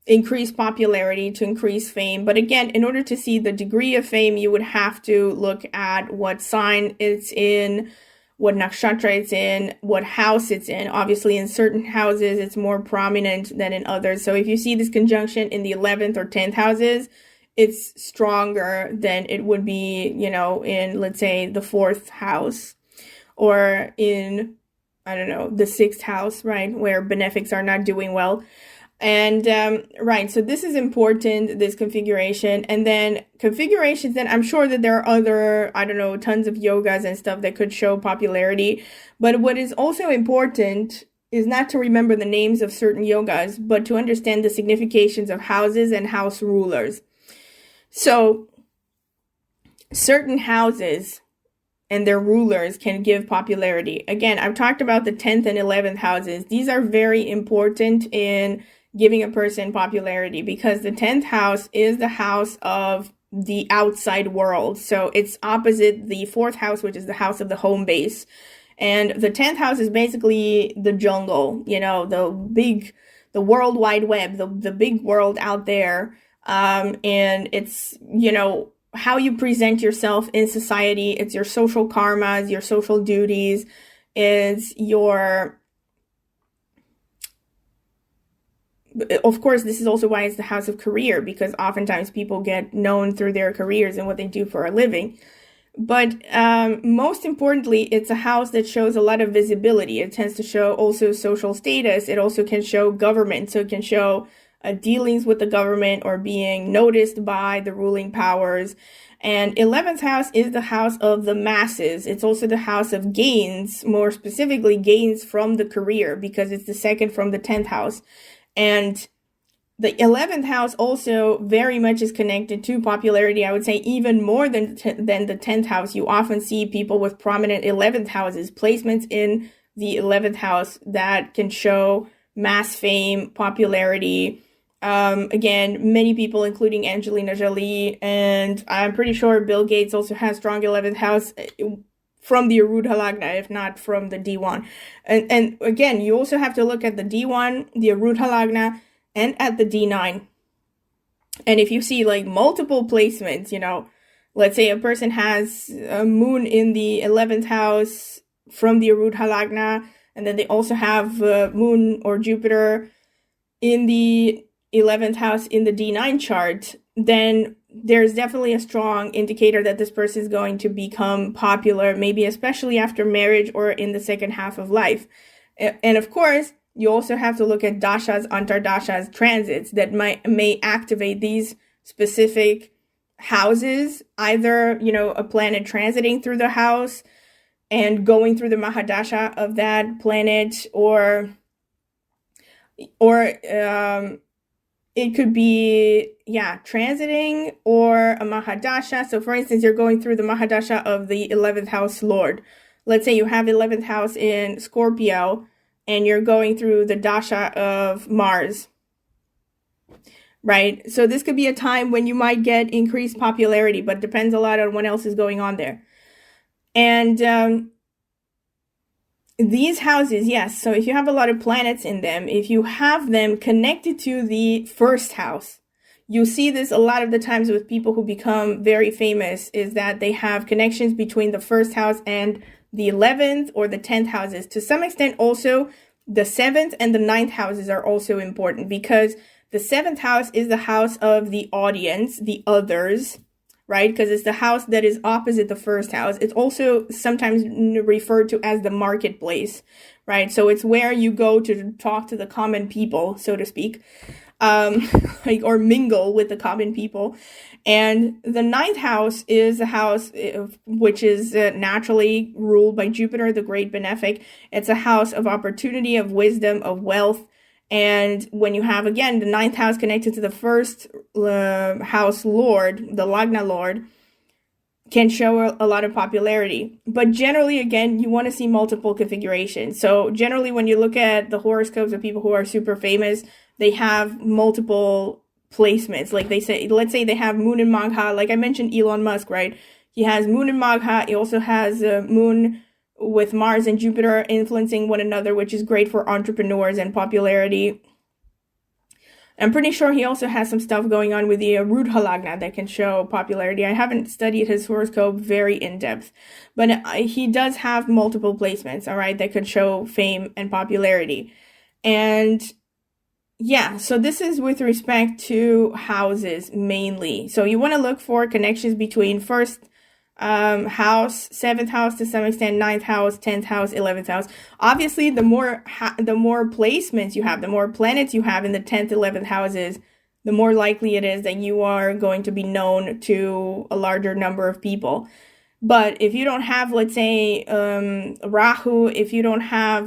[SPEAKER 1] increase popularity, to increase fame. But again, in order to see the degree of fame, you would have to look at what sign it's in, what nakshatra it's in, what house it's in. Obviously, in certain houses, it's more prominent than in others. So if you see this conjunction in the 11th or 10th houses, it's stronger than it would be, in, let's say, the 4th house, or in, I don't know, the 6th house, right, where benefics are not doing well. And, right, so this is important, this configuration. And then configurations, then I'm sure that there are other, I don't know, tons of yogas and stuff that could show popularity. But what is also important is not to remember the names of certain yogas, but to understand the significations of houses and house rulers. So certain houses and their rulers can give popularity. Again, I've talked about the 10th and 11th houses. These are very important in giving a person popularity, because the 10th house is the house of the outside world. So it's opposite the 4th house, which is the house of the home base. And the 10th house is basically the jungle, the World Wide Web, the big world out there. And it's, how you present yourself in society. It's your social karmas, your social duties, is of course, this is also why it's the house of career, because oftentimes people get known through their careers and what they do for a living. But most importantly, it's a house that shows a lot of visibility. It tends to show also social status. It also can show government. So it can show dealings with the government or being noticed by the ruling powers. And 11th house is the house of the masses. It's also the house of gains, more specifically gains from the career, because it's the second from the 10th house. And the 11th house also very much is connected to popularity. I would say even more than the 10th house. You often see people with prominent 11th houses, placements in the 11th house that can show mass fame, popularity. Again, many people, including Angelina Jolie, and I'm pretty sure Bill Gates also has strong 11th house from the Arudha Lagna, if not from the D1. And again, you also have to look at the D1, the Arudha Lagna, and at the D9. And if you see like multiple placements, let's say a person has a moon in the 11th house from the Arudha Lagna, and then they also have moon or Jupiter in the 11th house in the D9 chart, then there's definitely a strong indicator that this person is going to become popular, maybe especially after marriage or in the second half of life. And of course, you also have to look at dashas, antardashas, transits that may activate these specific houses, either, a planet transiting through the house and going through the Mahadasha of that planet, or it could be, transiting or a Mahadasha. So for instance, you're going through the Mahadasha of the 11th house Lord. Let's say you have 11th house in Scorpio and you're going through the Dasha of Mars, right? So this could be a time when you might get increased popularity, but depends a lot on what else is going on there. And These houses, yes. So if you have a lot of planets in them, if you have them connected to the first house, you see this a lot of the times with people who become very famous, is that they have connections between the first house and the 11th or the 10th houses. To some extent also, the 7th and the 9th houses are also important, because the 7th house is the house of the audience, the others, right? Because it's the house that is opposite the first house. It's also sometimes referred to as the marketplace, right? So it's where you go to talk to the common people, so to speak, or mingle with the common people. And the 9th house is a house which is naturally ruled by Jupiter, the great benefic. It's a house of opportunity, of wisdom, of wealth. And when you have, again, the 9th house connected to the first house lord, the Lagna lord, can show a lot of popularity. But generally, again, you want to see multiple configurations. So generally, when you look at the horoscopes of people who are super famous, they have multiple placements. Like they say, let's say they have Moon in Magha. Like I mentioned, Elon Musk, right? He has Moon in Magha. He also has Moon with Mars and Jupiter influencing one another, which is great for entrepreneurs and popularity. I'm pretty sure he also has some stuff going on with the Arudha Lagna that can show popularity. I haven't studied his horoscope very in depth, but he does have multiple placements, all right, that could show fame and popularity. And yeah, so this is with respect to houses mainly. So you want to look for connections between first house, 7th house to some extent, 9th house, 10th house, 11th house. Obviously, the more placements you have, the more planets you have in the 10th, 11th houses, the more likely it is that you are going to be known to a larger number of people. But if you don't have, let's say, Rahu, if you don't have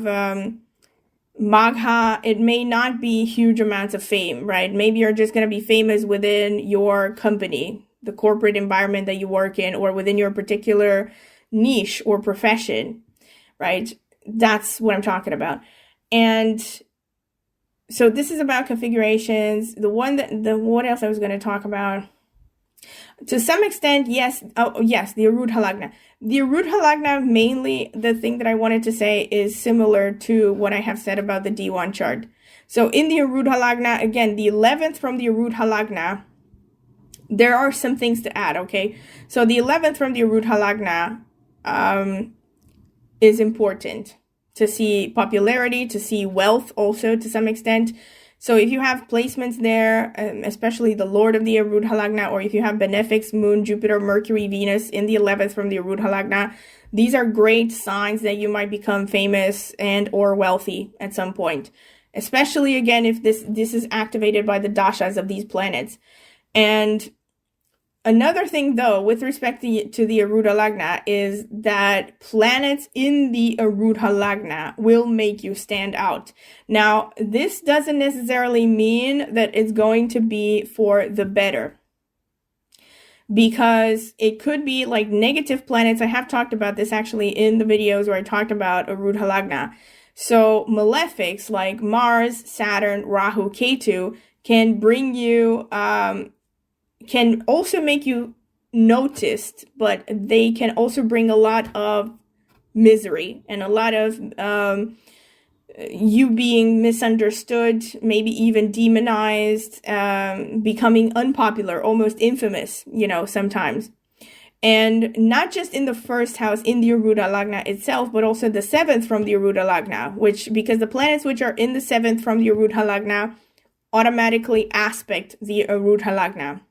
[SPEAKER 1] Magha, it may not be huge amounts of fame, right? Maybe you're just going to be famous within your company, the corporate environment that you work in, or within your particular niche or profession, right? That's what I'm talking about. And so this is about configurations. What else I was going to talk about? To some extent, yes. The Arudha Lagna. The Arudha Lagna, mainly, the thing that I wanted to say is similar to what I have said about the D1 chart. So in the Arudha Lagna, again, the 11th from the Arudha Lagna, there are some things to add, okay? So the 11th from the Arudha Lagna is important to see popularity, to see wealth also to some extent. So if you have placements there, especially the Lord of the Arudha Lagna, or if you have benefics, Moon, Jupiter, Mercury, Venus in the 11th from the Arudha Lagna, these are great signs that you might become famous and or wealthy at some point. Especially, again, if this is activated by the dashas of these planets. And another thing, though, with respect to the Arudha Lagna, is that planets in the Arudha Lagna will make you stand out. Now, this doesn't necessarily mean that it's going to be for the better, because it could be like negative planets. I have talked about this actually in the videos where I talked about Arudha Lagna. So malefics like Mars, Saturn, Rahu, Ketu can bring you can also make you noticed, but they can also bring a lot of misery and a lot of you being misunderstood, maybe even demonized, becoming unpopular, almost infamous, sometimes. And not just in the first house in the Arudha Lagna itself, but also the 7th from the Arudha Lagna, because the planets which are in the 7th from the Arudha Lagna automatically aspect the Arudha Lagna.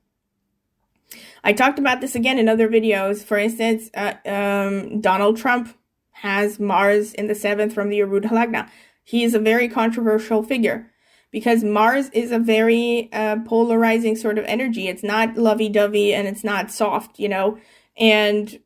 [SPEAKER 1] I talked about this again in other videos. For instance, Donald Trump has Mars in the 7th from the Arudha Lagna. He is a very controversial figure because Mars is a very polarizing sort of energy. It's not lovey-dovey and it's not soft, And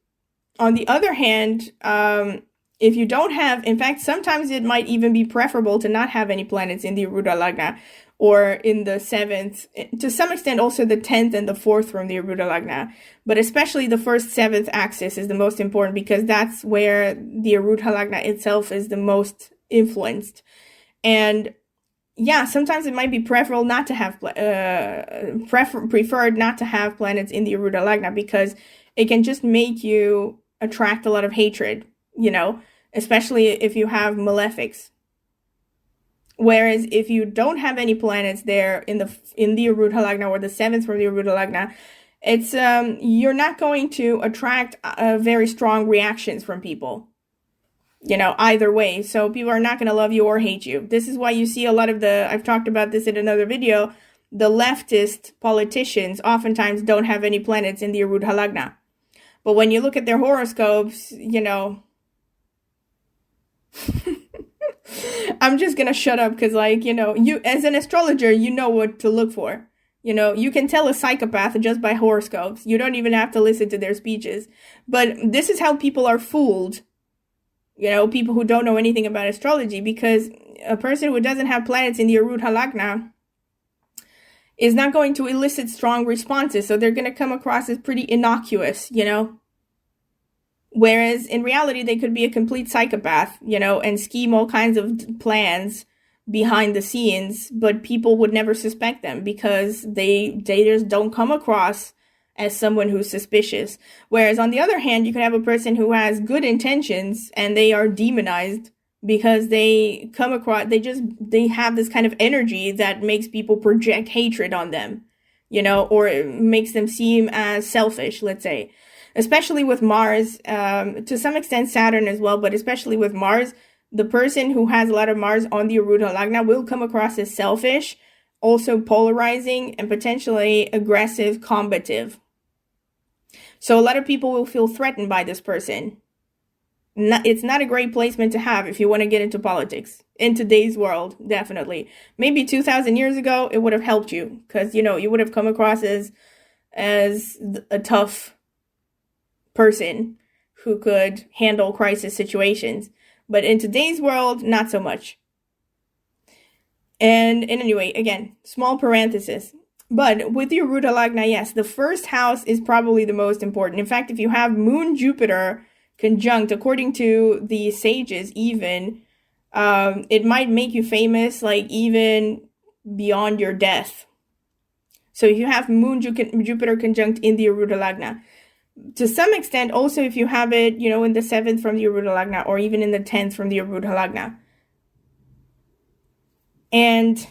[SPEAKER 1] on the other hand, if you don't have, in fact, sometimes it might even be preferable to not have any planets in the Arudha Lagna, or in the 7th, to some extent also the 10th and the 4th from the Arudha Lagna. But especially the first 7th axis is the most important, because that's where the Arudha Lagna itself is the most influenced. And yeah, sometimes it might be preferable not to have, preferred not to have planets in the Arudha Lagna, because it can just make you attract a lot of hatred, especially if you have malefics. Whereas if you don't have any planets there in the Arudha Lagna or the 7th from the Arudha Lagna, it's you're not going to attract very strong reactions from people, either way. So people are not going to love you or hate you. This is why you see a lot of I've talked about this in another video, the leftist politicians oftentimes don't have any planets in the Arudha Lagna. But when you look at their horoscopes, I'm just going to shut up because, you as an astrologer, you know what to look for. You can tell a psychopath just by horoscopes. You don't even have to listen to their speeches. But this is how people are fooled. People who don't know anything about astrology, because a person who doesn't have planets in the Arudha Lagna is not going to elicit strong responses. So they're going to come across as pretty innocuous, Whereas in reality, they could be a complete psychopath, and scheme all kinds of plans behind the scenes, but people would never suspect them because they just don't come across as someone who's suspicious. Whereas on the other hand, you can have a person who has good intentions and they are demonized because they come across, they have this kind of energy that makes people project hatred on them, or it makes them seem as selfish, let's say. Especially with Mars, to some extent Saturn as well, but especially with Mars, the person who has a lot of Mars on the Arudha Lagna will come across as selfish, also polarizing, and potentially aggressive, combative. So a lot of people will feel threatened by this person. It's not a great placement to have if you want to get into politics. In today's world, definitely. Maybe 2,000 years ago, it would have helped you because, you would have come across as a tough person who could handle crisis situations. But in today's world, not so much. And anyway, again, small parenthesis. But with the Arudha Lagna, yes, the first house is probably the most important. In fact, if you have Moon Jupiter conjunct, according to the sages even, it might make you famous, even beyond your death. So if you have Moon Jupiter conjunct in the Arudha Lagna, to some extent, also if you have it, in the 7th from the Arudha Lagna, or even in the 10th from the Arudha Lagna. And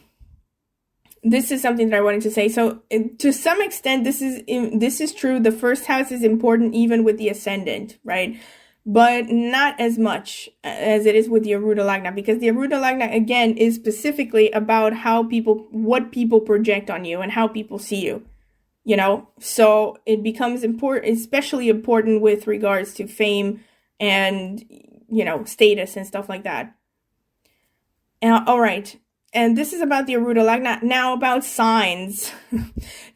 [SPEAKER 1] this is something that I wanted to say. So to some extent, this is true. The first house is important even with the ascendant, right? But not as much as it is with the Arudha Lagna, because the Arudha Lagna, again, is specifically about what people project on you and how people see you. So it becomes important, especially important with regards to fame and, status and stuff like that. All right. And this is about the Arudha Lagna. Now about signs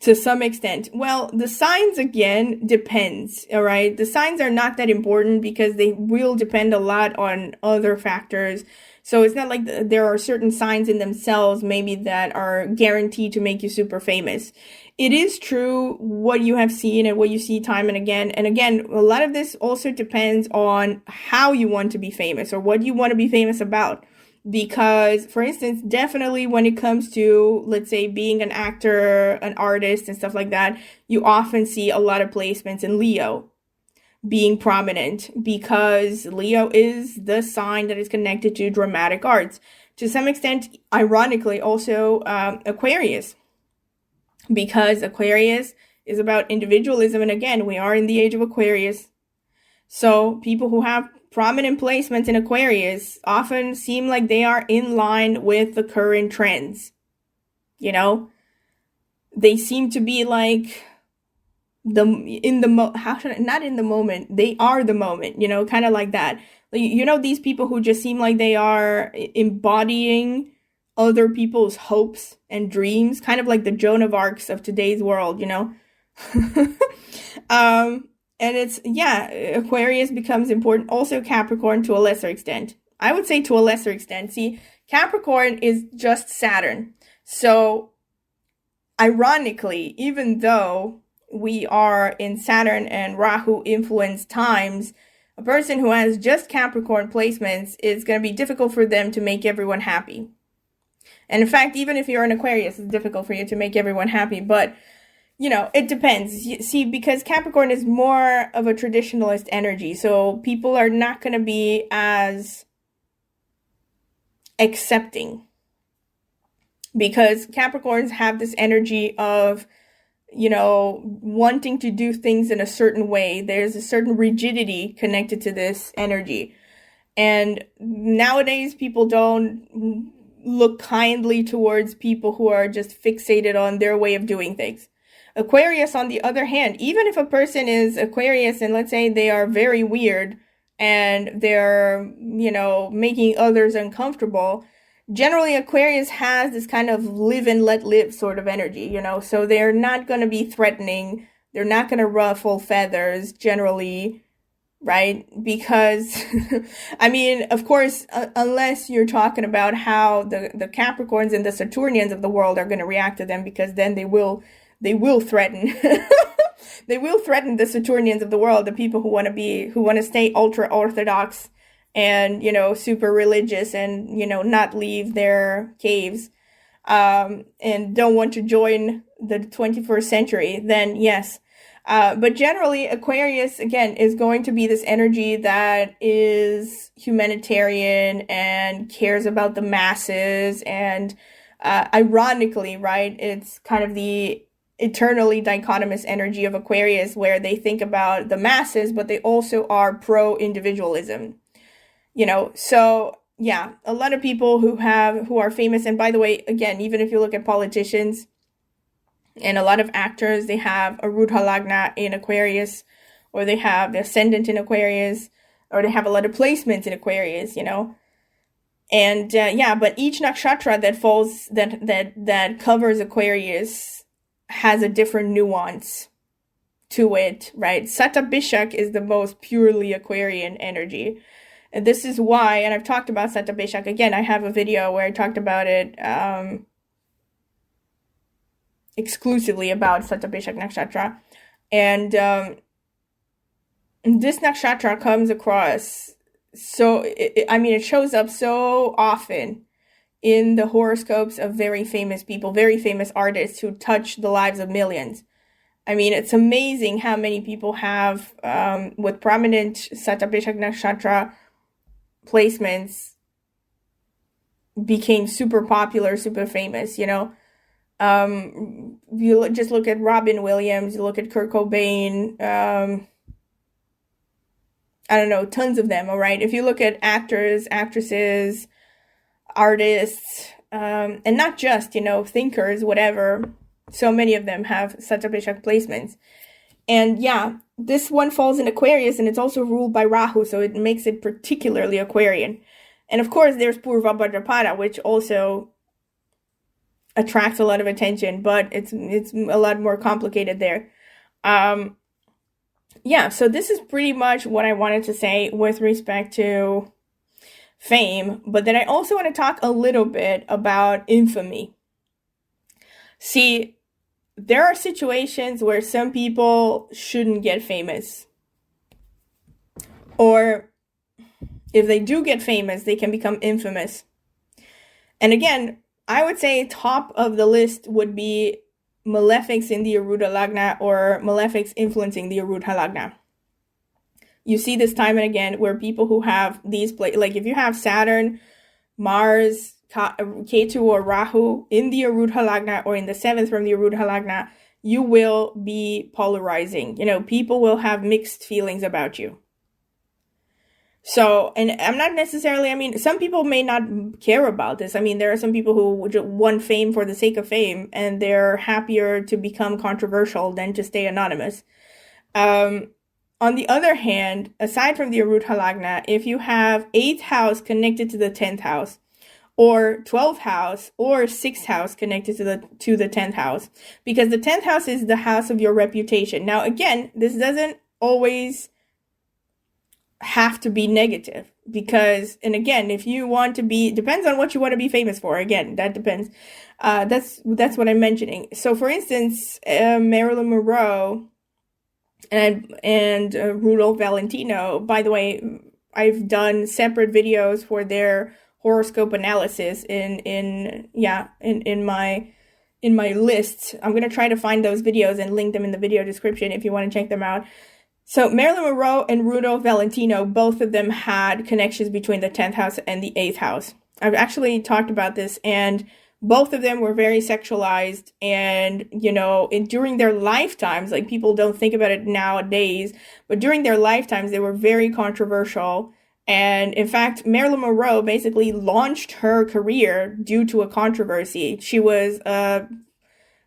[SPEAKER 1] to some extent. Well, the signs, again, depends. All right. The signs are not that important because they will depend a lot on other factors. So it's not like there are certain signs in themselves maybe that are guaranteed to make you super famous. It is true what you have seen and what you see time and again. And again, a lot of this also depends on how you want to be famous or what you want to be famous about. Because, for instance, definitely when it comes to, let's say, being an actor, an artist, and stuff like that, you often see a lot of placements in Leo being prominent because Leo is the sign that is connected to dramatic arts. To some extent, ironically, also Aquarius, because Aquarius is about individualism. And again, we are in the age of Aquarius. So people who have prominent placements in Aquarius often seem like they are in line with the current trends. They seem to be like not in the moment, they are the moment, kind of like that. These people who just seem like they are embodying other people's hopes and dreams, kind of like the Joan of Arcs of today's world, And it's, Aquarius becomes important. Also Capricorn to a lesser extent. I would say to a lesser extent. See, Capricorn is just Saturn. So, ironically, even though we are in Saturn and Rahu influenced times, a person who has just Capricorn placements, is going to be difficult for them to make everyone happy. And in fact, even if you're an Aquarius, it's difficult for you to make everyone happy. But it depends. See, because Capricorn is more of a traditionalist energy, so people are not going to be as accepting, because Capricorns have this energy of, wanting to do things in a certain way. There's a certain rigidity connected to this energy. And nowadays, people don't look kindly towards people who are just fixated on their way of doing things. Aquarius, on the other hand, even if a person is Aquarius and let's say they are very weird and they're, making others uncomfortable, generally Aquarius has this kind of live and let live sort of energy, so they're not going to be threatening. They're not going to ruffle feathers generally, right? Because, of course, unless you're talking about how the Capricorns and the Saturnians of the world are going to react to them, because then they will threaten. They will threaten the Saturnians of the world, the people who want to stay ultra orthodox and, super religious and, not leave their caves, and don't want to join the 21st century, then yes. But generally, Aquarius, again, is going to be this energy that is humanitarian and cares about the masses. And ironically, right, it's kind of the eternally dichotomous energy of Aquarius, where they think about the masses, but they also are pro-individualism. So yeah, a lot of people who are famous, and by the way, again, even if you look at politicians and a lot of actors, they have Arudha Lagna in Aquarius, or they have the ascendant in Aquarius, or they have a lot of placements in Aquarius, and but each nakshatra that falls, that covers Aquarius has a different nuance to it, right? Shatabhisha is the most purely Aquarian energy. And this is why, and I've talked about Shatabhisha, again, I have a video where I talked about it exclusively about Shatabhisha nakshatra. And this nakshatra comes across, so, it shows up so often in the horoscopes of very famous people, very famous artists who touch the lives of millions. It's amazing how many people have, with prominent Shatabhisha nakshatra placements, became super popular, super famous, You just look at Robin Williams, you look at Kurt Cobain, I don't know, tons of them, all right? If you look at actors, actresses, artists, and not just, thinkers, whatever, so many of them have Shatabhisha placements. And yeah, this one falls in Aquarius, and it's also ruled by Rahu, so it makes it particularly Aquarian. And of course, there's Purva Bhadrapada, which also attracts a lot of attention, but it's a lot more complicated there. So this is pretty much what I wanted to say with respect to fame, but then I also want to talk a little bit about infamy. See, there are situations where some people shouldn't get famous, or if they do get famous, they can become infamous. And again, I would say top of the list would be malefics in the Arudha Lagna, or malefics influencing the Arudha Lagna. You see this time and again where people who have these, like if you have Saturn, Mars, Ketu, or Rahu in the Arudha Lagna, or in the 7th from the Arudha Lagna, you will be polarizing. People will have mixed feelings about you. So, and I'm not necessarily, some people may not care about this. There are some people who want fame for the sake of fame, and they're happier to become controversial than to stay anonymous. On the other hand, aside from the Arudha Lagna, if you have 8th house connected to the 10th house, or 12th house, or 6th house connected to the 10th house, because the 10th house is the house of your reputation. Now, again, this doesn't always have to be negative, because, and again, if you want to be, depends on what you want to be famous for. Again, that depends. That's what I'm mentioning. So, for instance, Marilyn Monroe and Rudolph Valentino. By the way, I've done separate videos for their horoscope analysis in my in my list. I'm going to try to find those videos and link them in the video description if you want to check them out. So Marilyn Monroe and Rudo Valentino, both of them had connections between the 10th house and the 8th house. I've actually talked about this, and both of them were very sexualized, and, you know, during their lifetimes, like, people don't think about it nowadays, but during their lifetimes, they were very controversial. And in fact, Marilyn Monroe basically launched her career due to a controversy. She was a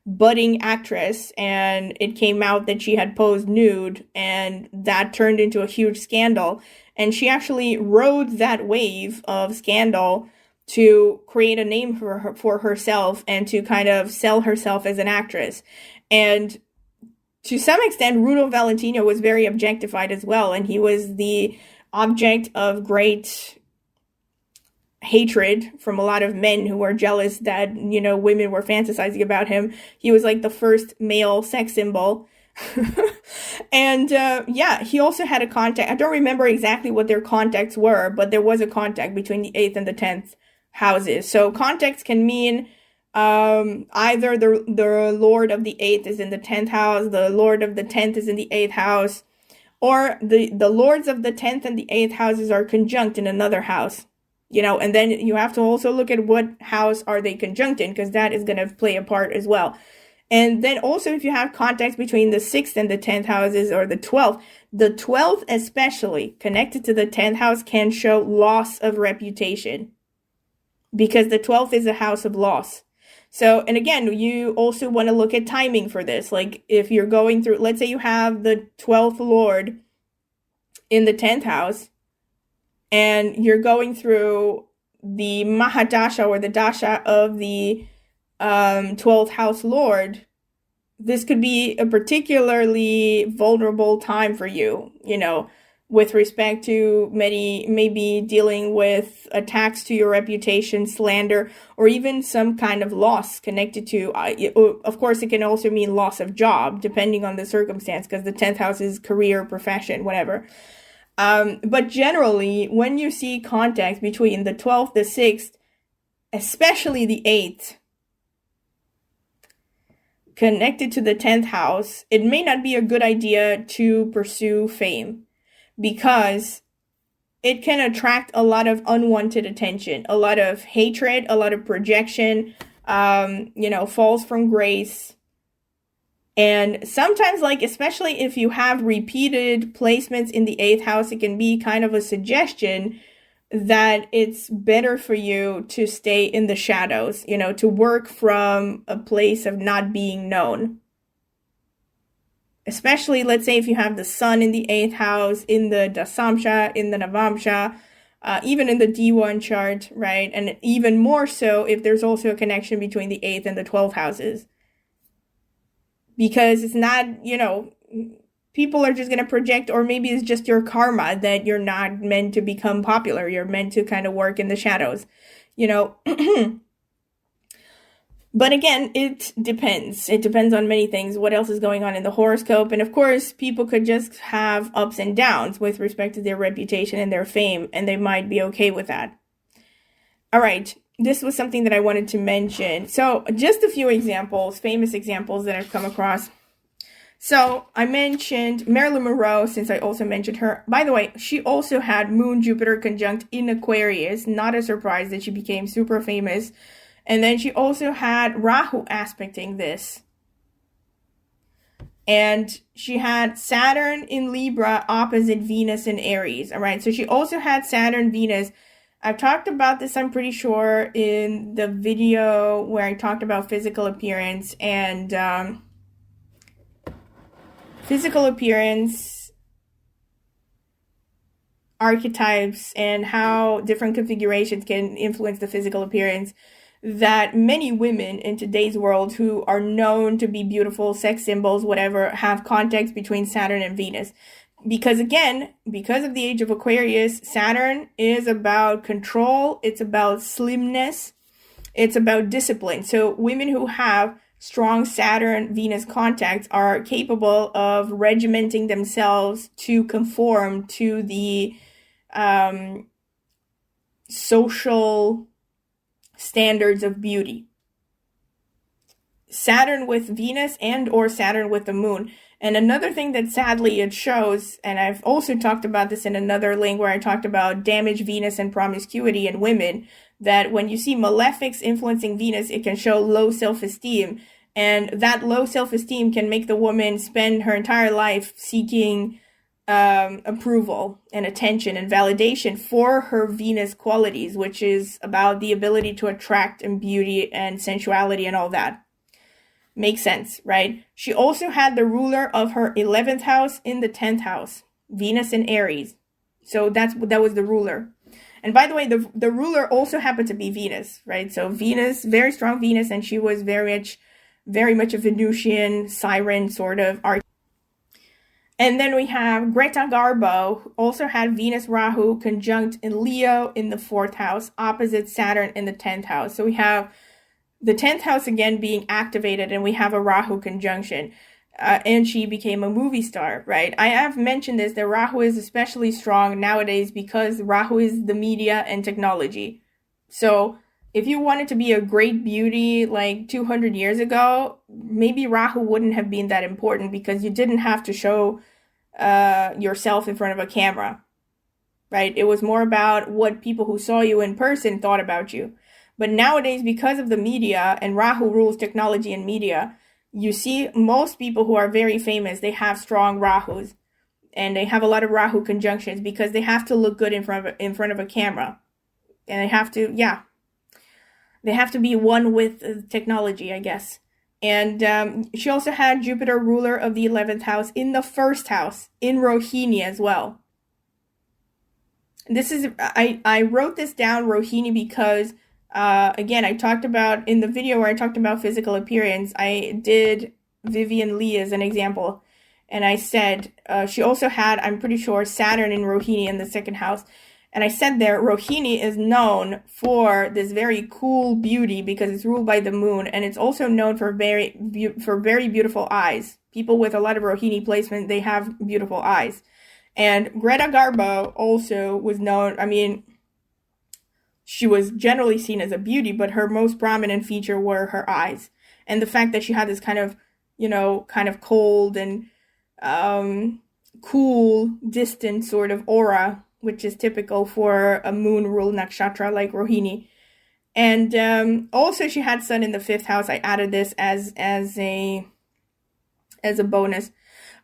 [SPEAKER 1] budding actress, and it came out that she had posed nude, and that turned into a huge scandal. And she actually rode that wave of scandal to create a name for herself and to kind of sell herself as an actress. And to some extent, Rudo Valentino was very objectified as well, and he was the object of great hatred from a lot of men who were jealous that, you know, women were fantasizing about him. He was like the first male sex symbol. And yeah, he also had a contact. I don't remember exactly what their contacts were, but there was a contact between the 8th and the 10th houses. So contacts can mean either the Lord of the 8th is in the 10th house, the Lord of the 10th is in the 8th house, or the lords of the 10th and the 8th houses are conjunct in another house, you know, and then you have to also look at what house are they conjunct in, because that is going to play a part as well. And then also, if you have contacts between the 6th and the 10th houses, or the 12th especially connected to the 10th house can show loss of reputation, because the 12th is a house of loss. So, and again, you also want to look at timing for this. Like, if you're going through, let's say you have the 12th Lord in the 10th house, and you're going through the Mahadasha, or the Dasha of the 12th house Lord, this could be a particularly vulnerable time for you, you know, with respect to maybe dealing with attacks to your reputation, slander, or even some kind of loss connected to, of course, it can also mean loss of job, depending on the circumstance, because the 10th house is career, profession, whatever. But generally, when you see contacts between the 12th, the 6th, especially the 8th, connected to the 10th house, it may not be a good idea to pursue fame, because it can attract a lot of unwanted attention, a lot of hatred, a lot of projection, you know, falls from grace. And sometimes, like, especially if you have repeated placements in the 8th house, it can be kind of a suggestion that it's better for you to stay in the shadows, you know, to work from a place of not being known. Especially, let's say, if you have the sun in the 8th house, in the Dasamsha, in the Navamsa, even in the D1 chart, right? And even more so if there's also a connection between the 8th and the 12th houses. Because it's not, you know, people are just going to project, or maybe it's just your karma that you're not meant to become popular. You're meant to kind of work in the shadows, you know. But again, it depends. It depends on many things. What else is going on in the horoscope? And of course, people could just have ups and downs with respect to their reputation and their fame, and they might be okay with that. All right. This was something that I wanted to mention. So just a few examples, famous examples that I've come across. So I mentioned Marilyn Monroe, since I also mentioned her. By the way, she also had Moon Jupiter conjunct in Aquarius. Not a surprise that she became super famous. And then she also had Rahu aspecting this. And she had Saturn in Libra opposite Venus in Aries. All right. So she also had Saturn, Venus. I've talked about this, I'm pretty sure, in the video where I talked about physical appearance and physical appearance, archetypes, and how different configurations can influence the physical appearance, that many women in today's world who are known to be beautiful, sex symbols, whatever, have contacts between Saturn and Venus. Because again, because of the age of Aquarius, Saturn is about control, it's about slimness, it's about discipline. So women who have strong Saturn-Venus contacts are capable of regimenting themselves to conform to the social standards of beauty. Saturn with Venus and or Saturn with the moon. And another thing that sadly it shows, and I've also talked about this in another link where I talked about damaged Venus and promiscuity in women, that when you see malefics influencing Venus, it can show low self-esteem. And that low self-esteem can make the woman spend her entire life seeking approval and attention and validation for her Venus qualities, which is about the ability to attract and beauty and sensuality and all that. Makes sense, right? She also had the ruler of her 11th house in the 10th house, Venus in Aries. So that was the ruler. And by the way, the ruler also happened to be Venus, right? So Venus, very strong Venus, and she was very much a Venusian siren sort of archetype. And then we have Greta Garbo, who also had Venus Rahu conjunct in Leo in the 4th house, opposite Saturn in the 10th house. So we have the 10th house again being activated, and we have a Rahu conjunction. And she became a movie star, right? I have mentioned this, that Rahu is especially strong nowadays because Rahu is the media and technology. So if you wanted to be a great beauty like 200 years ago, maybe Rahu wouldn't have been that important because you didn't have to show yourself in front of a camera, right? It was more about what people who saw you in person thought about you. But nowadays, because of the media, and Rahu rules technology and media, you see most people who are very famous, they have strong Rahus. And they have a lot of Rahu conjunctions because they have to look good in front of a camera. And they have to be one with technology, I guess. And she also had Jupiter, ruler of the 11th house, in the 1st house, in Rohini as well. This is, I wrote this down, Rohini, because again, I talked about, in the video where I talked about physical appearance, I did Vivian Lee as an example. And I said, she also had, I'm pretty sure, Saturn in Rohini in the 2nd house. And I said there, Rohini is known for this very cool beauty because it's ruled by the moon. And it's also known for very beautiful eyes. People with a lot of Rohini placement, they have beautiful eyes. And Greta Garbo also was known, I mean, she was generally seen as a beauty, but her most prominent feature were her eyes. And the fact that she had this kind of cold and cool, distant sort of aura, which is typical for a moon-ruled nakshatra like Rohini. And also she had Sun in the 5th house. I added this as a bonus.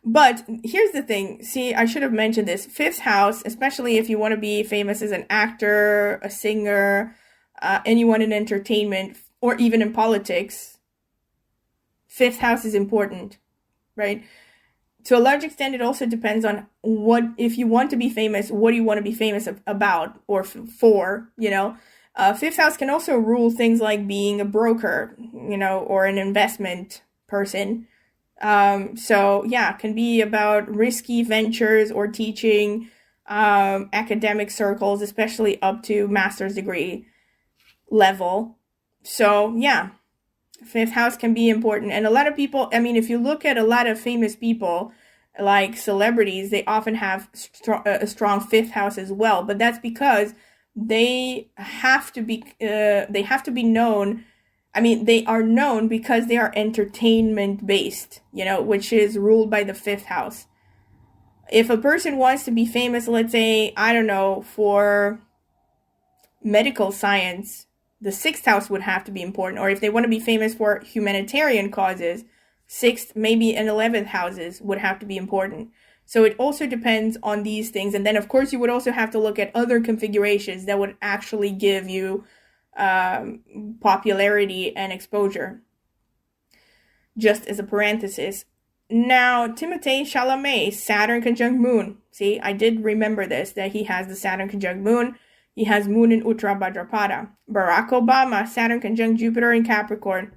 [SPEAKER 1] But here's the thing. See, I should have mentioned this. 5th house, especially if you want to be famous as an actor, a singer, anyone in entertainment, or even in politics, 5th house is important, right? To a large extent, it also depends on if you want to be famous, what do you want to be famous about or for, you know? 5th house can also rule things like being a broker, you know, or an investment person. So yeah, it can be about risky ventures or teaching, academic circles, especially up to master's degree level. So yeah, 5th house can be important. And a lot of people, I mean, if you look at a lot of famous people, like celebrities, they often have a strong 5th house as well. But that's because they have to be known. I mean, they are known because they are entertainment based, you know, which is ruled by the 5th house. If a person wants to be famous, let's say, I don't know, for medical science, the 6th house would have to be important. Or if they want to be famous for humanitarian causes, 6th, maybe and 11th houses would have to be important. So it also depends on these things. And then, of course, you would also have to look at other configurations that would actually give you popularity and exposure. Just as a parenthesis. Now, Timothée Chalamet, Saturn conjunct Moon. See, I did remember this, that he has the Saturn conjunct Moon. He has Moon in Uttara Bhadrapada. Barack Obama, Saturn conjunct Jupiter in Capricorn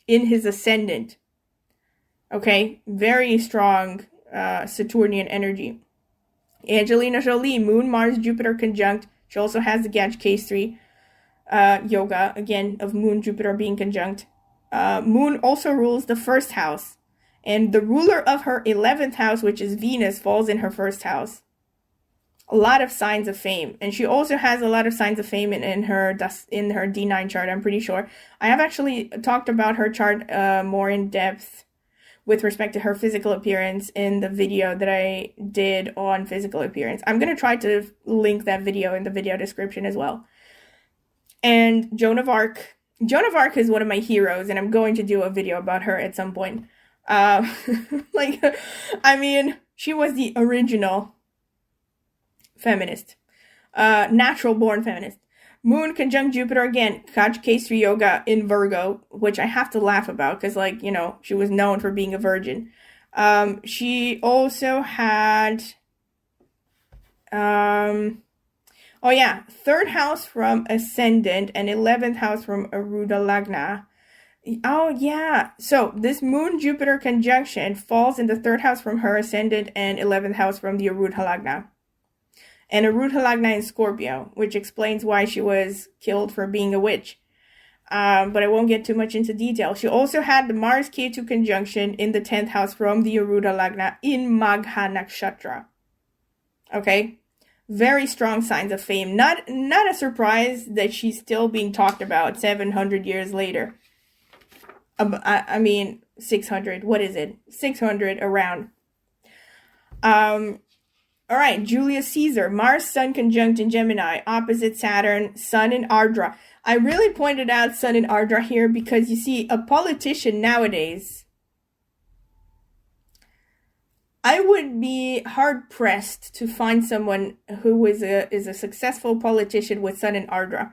[SPEAKER 1] in his ascendant. Okay, very strong Saturnian energy. Angelina Jolie, Moon, Mars, Jupiter conjunct. She also has the Gaj Case 3 yoga, again, of Moon, Jupiter being conjunct. Moon also rules the 1st house. And the ruler of her 11th house, which is Venus, falls in her 1st house. a lot of signs of fame. And she also has a lot of signs of fame in her D9 chart, I'm pretty sure. I have actually talked about her chart more in depth with respect to her physical appearance in the video that I did on physical appearance. I'm going to try to link that video in the video description as well. And Joan of Arc. Joan of Arc is one of my heroes, and I'm going to do a video about her at some point. She was the original feminist. Natural born feminist. Moon conjunct Jupiter again, Kajkesri Yoga in Virgo, which I have to laugh about because, she was known for being a virgin. She also had, third house from Ascendant and 11th house from Arudha Lagna. Oh, yeah. So this Moon-Jupiter conjunction falls in the 3rd house from her Ascendant and 11th house from the Arudha Lagna. And Arudha Lagna in Scorpio, which explains why she was killed for being a witch. But I won't get too much into detail. She also had the Mars-Ketu conjunction in the 10th house from the Arudha Lagna in Magha Nakshatra. Okay? Very strong signs of fame. Not a surprise that she's still being talked about 700 years later. 600. What is it? 600 around. All right, Julius Caesar, Mars, Sun conjunct in Gemini, opposite Saturn, Sun in Ardra. I really pointed out Sun in Ardra here because you see, a politician nowadays, I would be hard-pressed to find someone who is a successful politician with Sun in Ardra.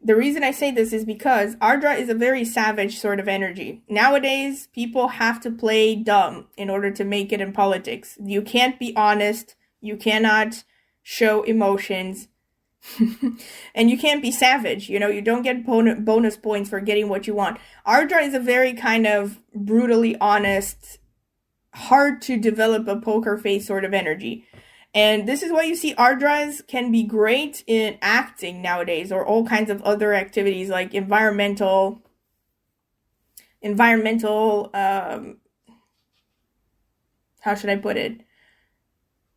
[SPEAKER 1] The reason I say this is because Ardra is a very savage sort of energy. Nowadays, people have to play dumb in order to make it in politics. You can't be honest. You cannot show emotions, and you can't be savage. You don't get bonus points for getting what you want. Ardra is a very kind of brutally honest, hard to develop a poker face sort of energy. And this is why you see Ardras can be great in acting nowadays, or all kinds of other activities like environmental, how should I put it?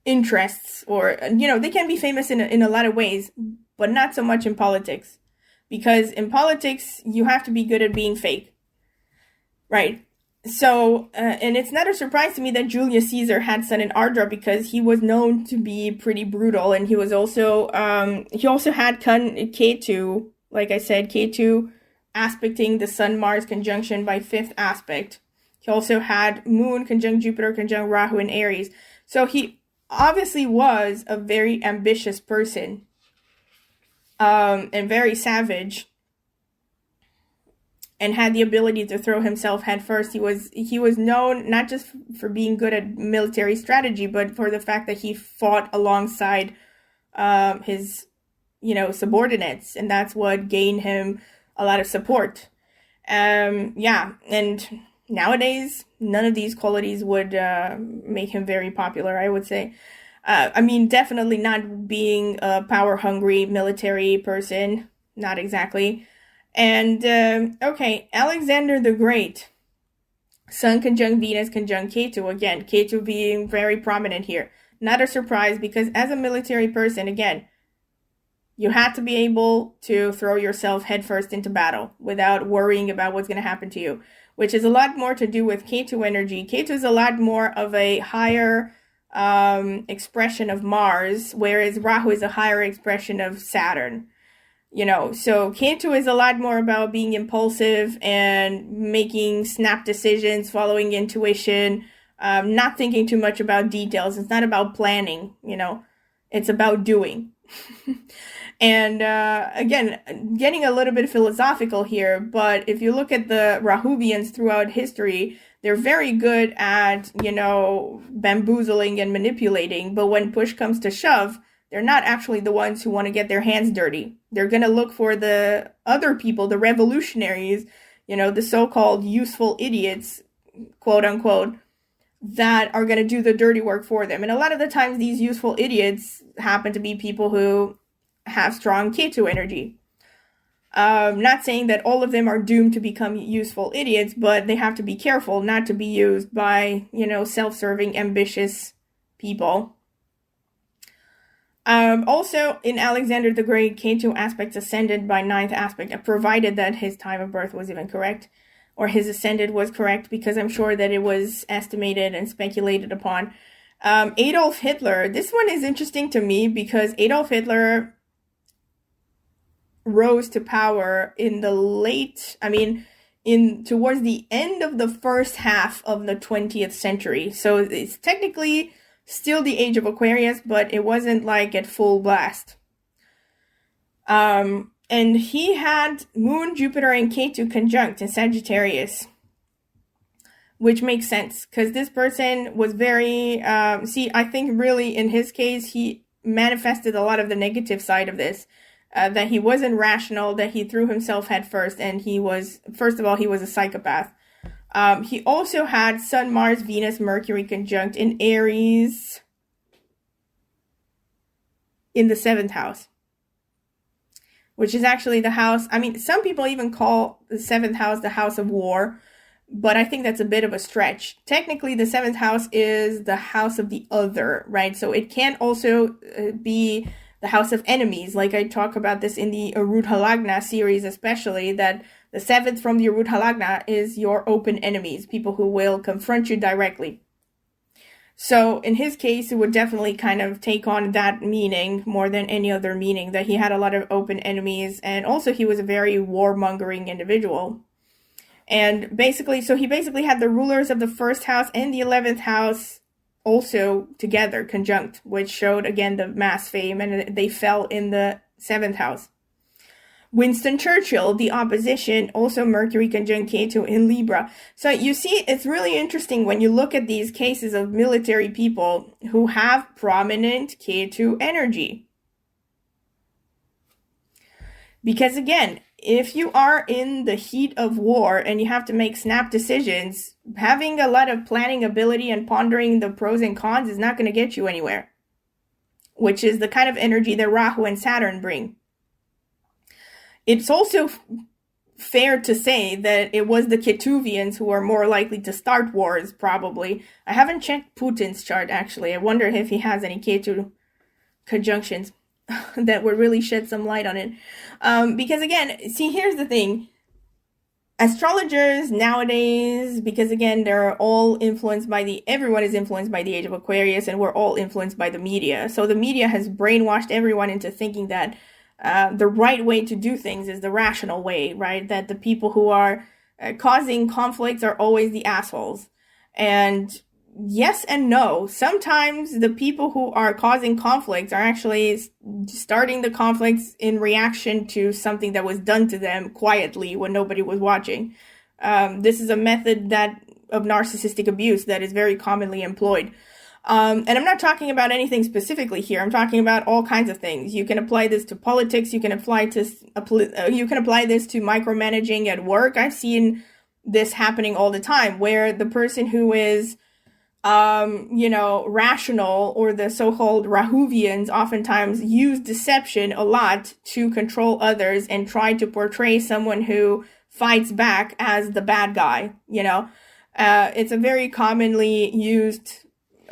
[SPEAKER 1] Interests, or they can be famous in a lot of ways, but not so much in politics, because in politics you have to be good at being fake, right? So and it's not a surprise to me that Julius Caesar had Sun in Ardra, because he was known to be pretty brutal, and he was also he also had Ketu, like I said, Ketu aspecting the Sun Mars conjunction by 5th aspect. He also had Moon conjunct Jupiter conjunct Rahu in Aries. So he obviously was a very ambitious person, and very savage, and had the ability to throw himself head first. He was known not just for being good at military strategy, but for the fact that he fought alongside his subordinates, and that's what gained him a lot of support. And nowadays, none of these qualities would make him very popular, I would say. Definitely not being a power-hungry military person. Not exactly. And, Alexander the Great. Sun conjunct Venus conjunct Ketu. Again, Ketu being very prominent here. Not a surprise, because as a military person, again, you had to be able to throw yourself headfirst into battle without worrying about what's going to happen to you, which is a lot more to do with Ketu energy. Ketu is a lot more of a higher expression of Mars, whereas Rahu is a higher expression of Saturn. So Ketu is a lot more about being impulsive and making snap decisions, following intuition, not thinking too much about details. It's not about planning, it's about doing. And again, getting a little bit philosophical here, but if you look at the Rahuvians throughout history, they're very good at, bamboozling and manipulating, but when push comes to shove, they're not actually the ones who want to get their hands dirty. They're going to look for the other people, the revolutionaries, the so-called useful idiots, quote unquote, that are going to do the dirty work for them. And a lot of the times these useful idiots happen to be people who have strong Ketu energy. Not saying that all of them are doomed to become useful idiots, but they have to be careful not to be used by, self-serving, ambitious people. Also, in Alexander the Great, Ketu aspects ascended by ninth aspect, provided that his time of birth was even correct, or his ascended was correct, because I'm sure that it was estimated and speculated upon. Adolf Hitler, this one is interesting to me because Adolf Hitler rose to power in the towards the end of the first half of the 20th century. So it's technically still the age of Aquarius, but it wasn't like at full blast. And he had Moon, Jupiter, and Ketu conjunct in Sagittarius, which makes sense because this person was very, I think really in his case, he manifested a lot of the negative side of this, that he wasn't rational, that he threw himself head first, and he was a psychopath. He also had Sun, Mars, Venus, Mercury conjunct in Aries in the 7th house, which is actually the house. Some people even call the 7th house the house of war, but I think that's a bit of a stretch. Technically, the 7th house is the house of the other, right? So it can also be the house of enemies. Like I talk about this in the Arudha Lagna series, especially, that the 7th from the Arudha Lagna is your open enemies, people who will confront you directly. So in his case, it would definitely kind of take on that meaning more than any other meaning, that he had a lot of open enemies, and also he was a very warmongering individual. And he basically had the rulers of the 1st house and the 11th house also together, conjunct, which showed again the mass fame, and they fell in the 7th house. Winston Churchill, the opposition, also Mercury conjunct Ketu in Libra. So you see, it's really interesting when you look at these cases of military people who have prominent Ketu energy. Because again, if you are in the heat of war and you have to make snap decisions, having a lot of planning ability and pondering the pros and cons is not going to get you anywhere, which is the kind of energy that Rahu and Saturn bring. It's also fair to say that it was the Ketuvians who are more likely to start wars, probably. I haven't checked Putin's chart, actually. I wonder if he has any Ketu conjunctions that would really shed some light on it. Because again, see, here's the thing. Astrologers nowadays, because again, they're all influenced by everyone is influenced by the Age of Aquarius, and we're all influenced by the media. So the media has brainwashed everyone into thinking that the right way to do things is the rational way, right? That the people who are causing conflicts are always the assholes. And yes and no. Sometimes the people who are causing conflicts are actually starting the conflicts in reaction to something that was done to them quietly when nobody was watching. This is a method of narcissistic abuse that is very commonly employed. And I'm not talking about anything specifically here. I'm talking about all kinds of things. You can apply this to politics. You can apply this to micromanaging at work. I've seen this happening all the time, where the person who is rational, or the so-called Rahuvians, oftentimes use deception a lot to control others and try to portray someone who fights back as the bad guy. It's a very commonly used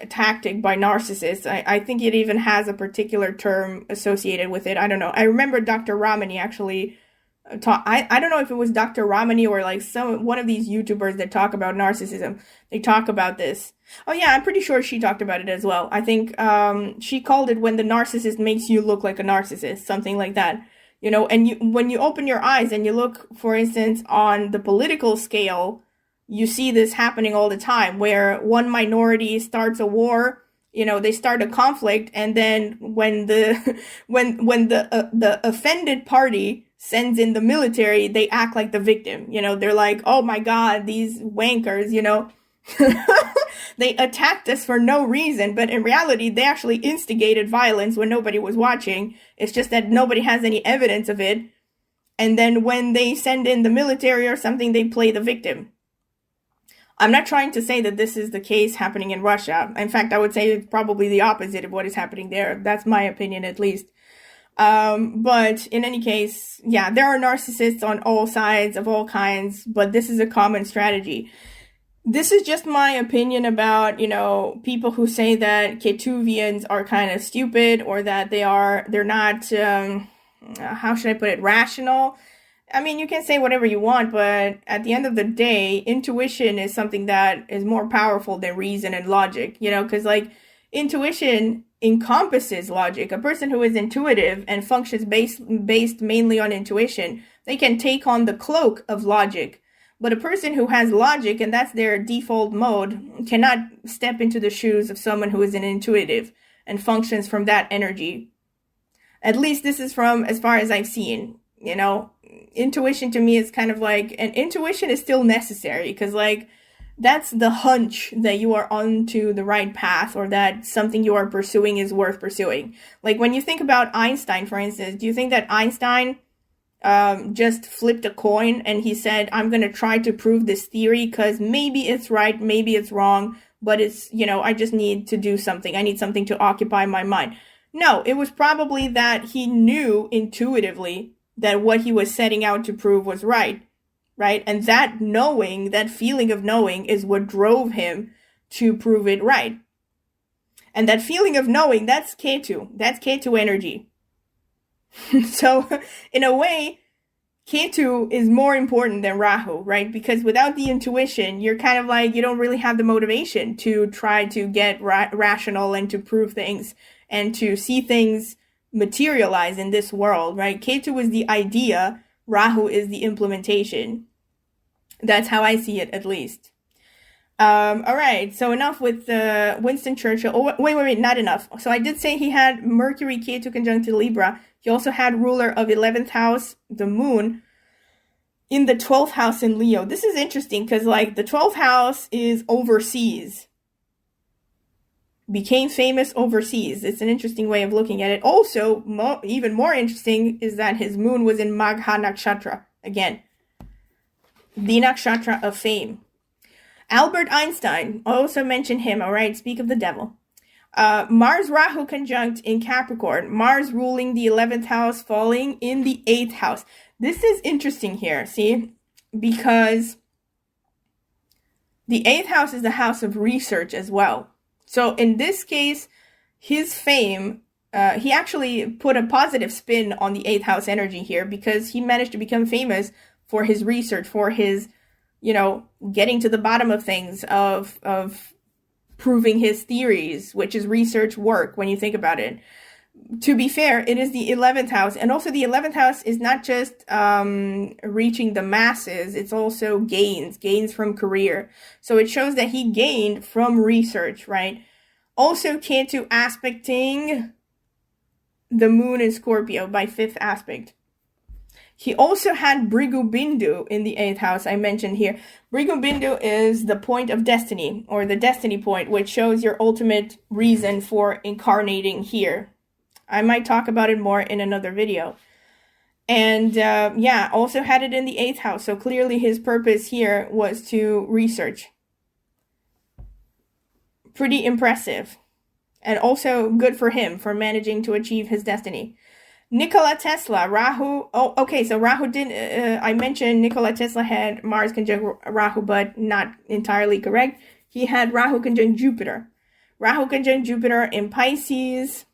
[SPEAKER 1] tactic by narcissists. I think it even has a particular term associated with it. I don't know. I remember Dr. Ramani actually I don't know if it was Dr. Ramani or like one of these YouTubers that talk about narcissism. They talk about this. Oh yeah, I'm pretty sure she talked about it as well. I think she called it when the narcissist makes you look like a narcissist, something like that. And when you open your eyes and you look, for instance, on the political scale, you see this happening all the time, where one minority starts a war, they start a conflict, and then when the offended party sends in the military, they act like the victim. They're like, oh my God, these wankers, they attacked us for no reason. But in reality, they actually instigated violence when nobody was watching. It's just that nobody has any evidence of it. And then when they send in the military or something, they play the victim. I'm not trying to say that this is the case happening in Russia. In fact, I would say it's probably the opposite of what is happening there. That's my opinion, at least. But in any case, yeah, there are narcissists on all sides of all kinds, but this is a common strategy. This is just my opinion about, people who say that Ketuvians are kind of stupid, or that they're not, how should I put it, rational. I mean, you can say whatever you want, but at the end of the day, intuition is something that is more powerful than reason and logic, because like intuition encompasses logic. A person who is intuitive and functions based mainly on intuition, they can take on the cloak of logic. But a person who has logic, and that's their default mode, cannot step into the shoes of someone who is an intuitive and functions from that energy. At least this is from as far as I've seen. Intuition to me is kind of like, and intuition is still necessary, because like that's the hunch that you are onto the right path, or that something you are pursuing is worth pursuing. Like when you think about Einstein, for instance, do you think that Einstein just flipped a coin and he said, I'm going to try to prove this theory because maybe it's right, maybe it's wrong, but it's, I just need to do something. I need something to occupy my mind. No, it was probably that he knew intuitively that what he was setting out to prove was right? And that knowing, that feeling of knowing, is what drove him to prove it right. And that feeling of knowing, that's Ketu energy. So, in a way, Ketu is more important than Rahu, right? Because without the intuition, you're kind of like, you don't really have the motivation to try to get rational and to prove things and to see things materialize in this world, right? Ketu is the idea, Rahu is the implementation. That's how I see it, at least. All right, so enough with Winston Churchill. Oh, wait, not enough. So I did say he had Mercury Ketu conjunct Libra. He also had ruler of 11th house, the moon, in the 12th house in Leo. This is interesting because like the 12th house is overseas. Became famous overseas. It's an interesting way of looking at it. Also, even more interesting is that his moon was in Magha Nakshatra. Again, the Nakshatra of fame. Albert Einstein, also mention him, all right? Speak of the devil. Mars Rahu conjunct in Capricorn. Mars ruling the 11th house, falling in the 8th house. This is interesting here, see? Because the 8th house is the house of research as well. So in this case, his fame, he actually put a positive spin on the 8th house energy here, because he managed to become famous for his research, for his, getting to the bottom of things, of proving his theories, which is research work when you think about it. To be fair, it is the 11th house, and also the 11th house is not just reaching the masses, it's also gains from career. So it shows that he gained from research, right? Also, Ketu aspecting the moon in Scorpio by 5th aspect. He also had Bhrigu Bindu in the 8th house, I mentioned here. Bhrigu Bindu is the point of destiny, or the destiny point, which shows your ultimate reason for incarnating here. I might talk about it more in another video. And also had it in the 8th house. So clearly his purpose here was to research. Pretty impressive. And also good for him for managing to achieve his destiny. Nikola Tesla, Rahu. Oh, okay, so Rahu didn't, I mentioned Nikola Tesla had Mars conjunct Rahu, but not entirely correct. He had Rahu conjunct Jupiter. Rahu conjunct Jupiter in Pisces.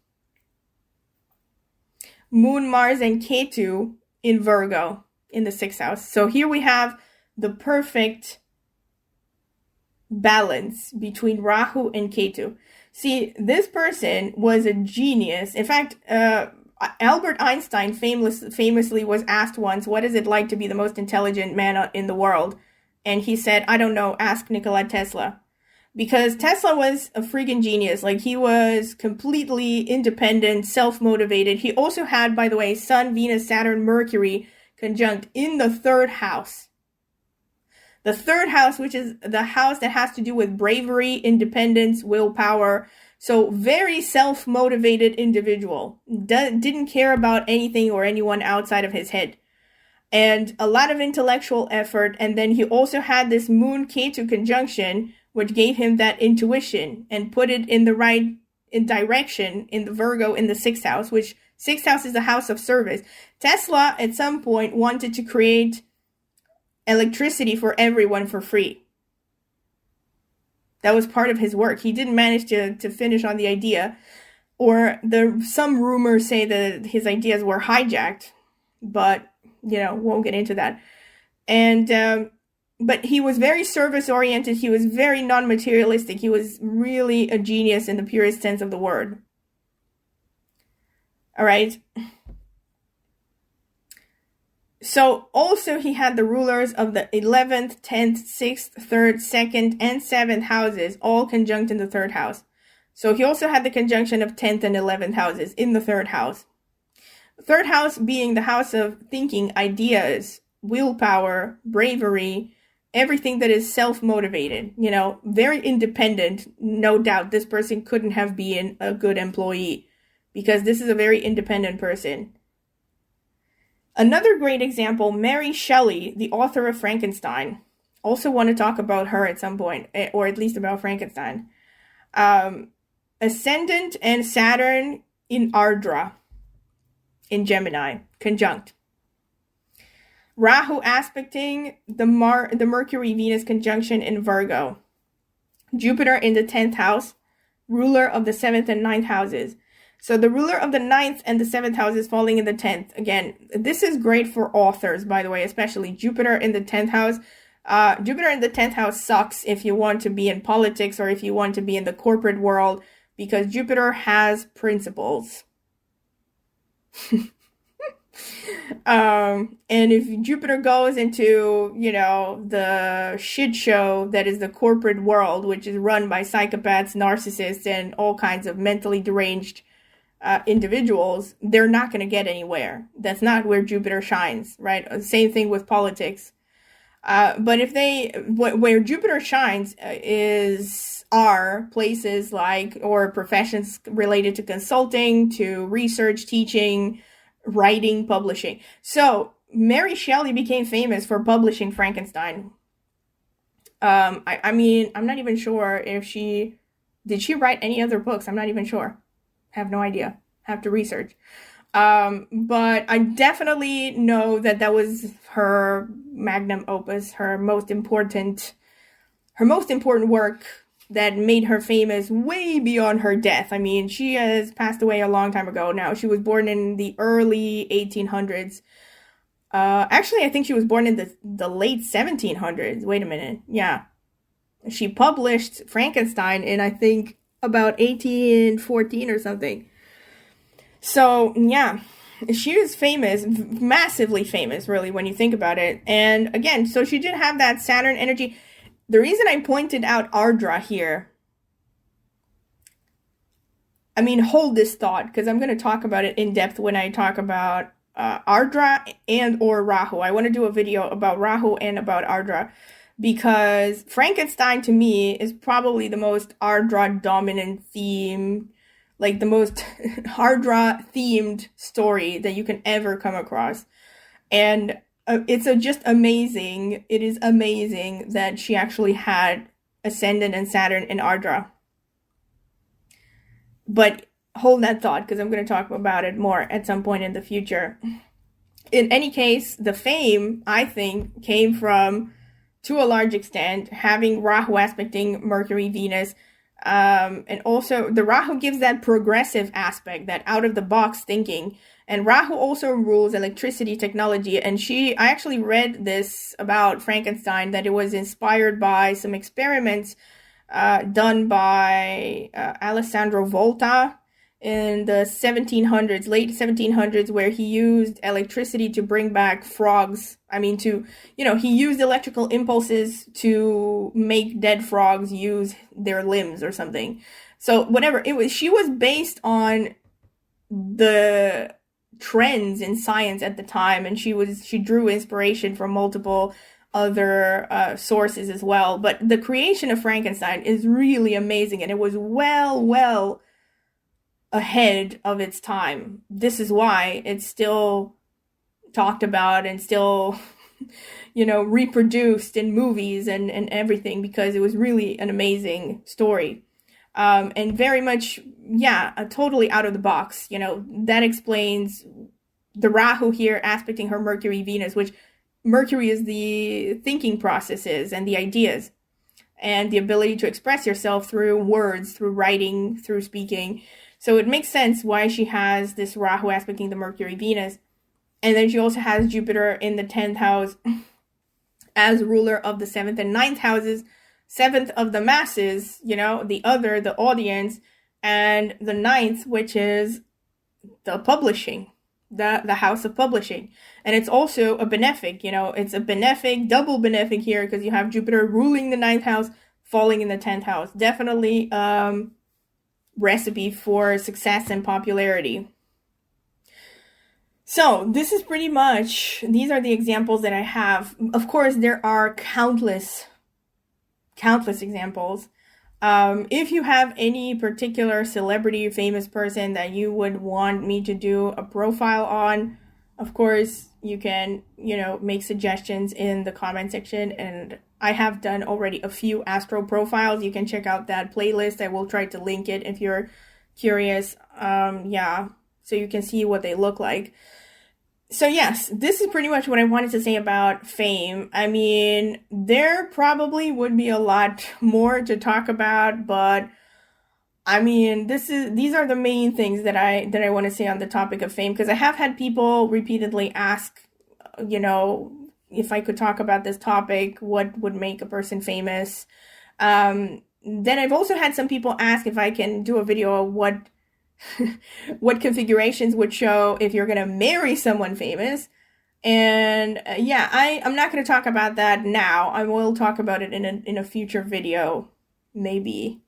[SPEAKER 1] Moon, Mars, and Ketu in Virgo in the 6th house. So here we have the perfect balance between Rahu and Ketu. See, this person was a genius. In fact, Albert Einstein famously was asked once, what is it like to be the most intelligent man in the world? And he said, I don't know, ask Nikola Tesla. Because Tesla was a freaking genius. Like, he was completely independent, self-motivated. He also had, by the way, Sun, Venus, Saturn, Mercury conjunct in the 3rd house. The 3rd house, which is the house that has to do with bravery, independence, willpower. So very self-motivated individual. Didn't care about anything or anyone outside of his head. And a lot of intellectual effort. And then he also had this Moon-Ketu conjunction, which gave him that intuition and put it in the right direction in the Virgo in the 6th house, which 6th house is the house of service. Tesla, at some point, wanted to create electricity for everyone for free. That was part of his work. He didn't manage to finish on the idea, or some rumors say that his ideas were hijacked, but, won't get into that. And, but he was very service-oriented. He was very non-materialistic. He was really a genius in the purest sense of the word. All right. So also he had the rulers of the 11th, 10th, 6th, 3rd, 2nd, and 7th houses all conjunct in the 3rd house. So he also had the conjunction of 10th and 11th houses in the 3rd house. The 3rd house being the house of thinking, ideas, willpower, bravery, everything that is self-motivated, very independent. No doubt this person couldn't have been a good employee because this is a very independent person. Another great example, Mary Shelley, the author of Frankenstein. Also want to talk about her at some point, or at least about Frankenstein. Ascendant and Saturn in Ardra, in Gemini, conjunct. Rahu aspecting the Mercury-Venus conjunction in Virgo. Jupiter in the 10th house, ruler of the 7th and 9th houses. So the ruler of the 9th and the 7th house is falling in the 10th. Again, this is great for authors, by the way, especially Jupiter in the 10th house. Jupiter in the 10th house sucks if you want to be in politics or if you want to be in the corporate world, because Jupiter has principles. And if Jupiter goes into, the shit show that is the corporate world, which is run by psychopaths, narcissists, and all kinds of mentally deranged individuals, they're not going to get anywhere. That's not where Jupiter shines, right? Same thing with politics. But where Jupiter shines are places or professions related to consulting, to research, teaching, writing, publishing. So Mary Shelley became famous for publishing Frankenstein. I'm not even sure if did she write any other books? I'm not even sure. Have no idea. Have to research. But I definitely know that was her magnum opus, her most important work that made her famous way beyond her death. I mean, she has passed away a long time ago now. She was born in the early 1800s. Actually, I think she was born in the late 1700s. Wait a minute. Yeah. She published Frankenstein in, I think, about 1814 or something. So, yeah, she was famous, massively famous, really, when you think about it. And again, so she did have that Saturn energy. The reason I pointed out Ardra here, hold this thought, because I'm going to talk about it in depth when I talk about Ardra and or Rahu. I want to do a video about Rahu and about Ardra, because Frankenstein to me is probably the most Ardra dominant theme, like the most Ardra themed story that you can ever come across. And it's just amazing. It is amazing that she actually had Ascendant and Saturn in Ardra. But hold that thought, because I'm going to talk about it more at some point in the future. In any case, the fame, I think, came from, to a large extent, having Rahu aspecting Mercury, Venus, and also the Rahu gives that progressive aspect, that out-of-the-box thinking. And Rahu also rules electricity technology. And I actually read this about Frankenstein, that it was inspired by some experiments done by Alessandro Volta in the 1700s, late 1700s, where he used electricity to bring back frogs. He used electrical impulses to make dead frogs use their limbs or something. So whatever it was, she was based on the trends in science at the time, and she drew inspiration from multiple other sources as well. But the creation of Frankenstein is really amazing, and it was well ahead of its time. This is why it's still talked about and still reproduced in movies and everything, because it was really an amazing story. And very much, totally out of the box. That explains the Rahu here aspecting her Mercury, Venus, which Mercury is the thinking processes and the ideas. and the ability to express yourself through words, through writing, through speaking. So it makes sense why she has this Rahu aspecting the Mercury Venus. And then she also has Jupiter in the 10th house as ruler of the 7th and 9th houses. 7th of the masses, the audience, and the 9th, which is the publishing, the house of publishing. And it's also a benefic, it's a benefic, double benefic here, because you have Jupiter ruling the 9th house, falling in the 10th house. Definitely recipe for success and popularity. So this is pretty much, these are the examples that I have. Of course, there are countless examples. If you have any particular celebrity, famous person that you would want me to do a profile on, of course, you can, make suggestions in the comment section. And I have done already a few astro profiles. You can check out that playlist. I will try to link it if you're curious. So you can see what they look like. So yes, this is pretty much what I wanted to say about fame. I mean, there probably would be a lot more to talk about, but I mean, these are the main things that I want to say on the topic of fame, because I have had people repeatedly ask, if I could talk about this topic, what would make a person famous. Then I've also had some people ask if I can do a video of what configurations would show if you're going to marry someone famous. And I'm not going to talk about that now. I will talk about it in a future video. Maybe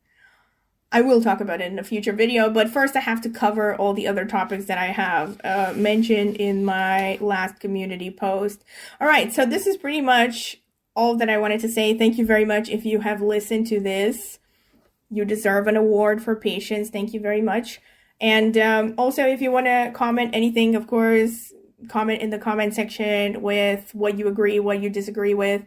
[SPEAKER 1] I will talk about it in a future video, but first I have to cover all the other topics that I have mentioned in my last community post. All right, so this is pretty much all that I wanted to say. Thank you very much if you have listened to this. You deserve an award for patience. Thank you very much. And also, if you want to comment anything, of course, comment in the comment section with what you agree, what you disagree with.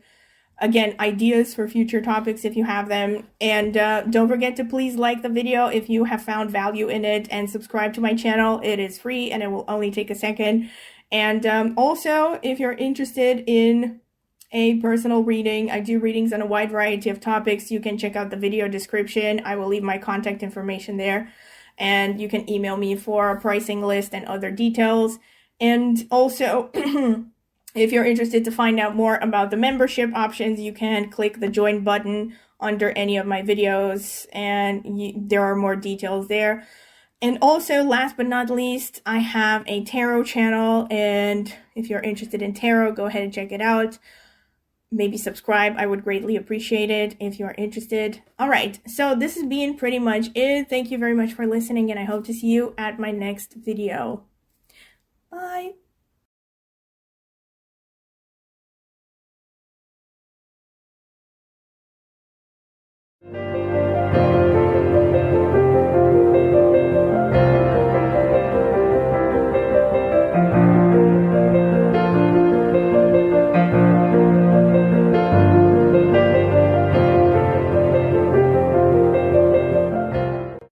[SPEAKER 1] Again, ideas for future topics if you have them. And don't forget to please like the video if you have found value in it, and subscribe to my channel. It is free and it will only take a second. And also, if you're interested in a personal reading, I do readings on a wide variety of topics. You can check out the video description. I will leave my contact information there. And you can email me for a pricing list and other details. And also, if you're interested to find out more about the membership options, you can click the join button under any of my videos, and there are more details there. And also, last but not least, I have a tarot channel, and if you're interested in tarot, go ahead and check it out. Maybe subscribe. I would greatly appreciate it if you're interested. All right, so this has been pretty much it. Thank you very much for listening, and I hope to see you at my next video. Bye.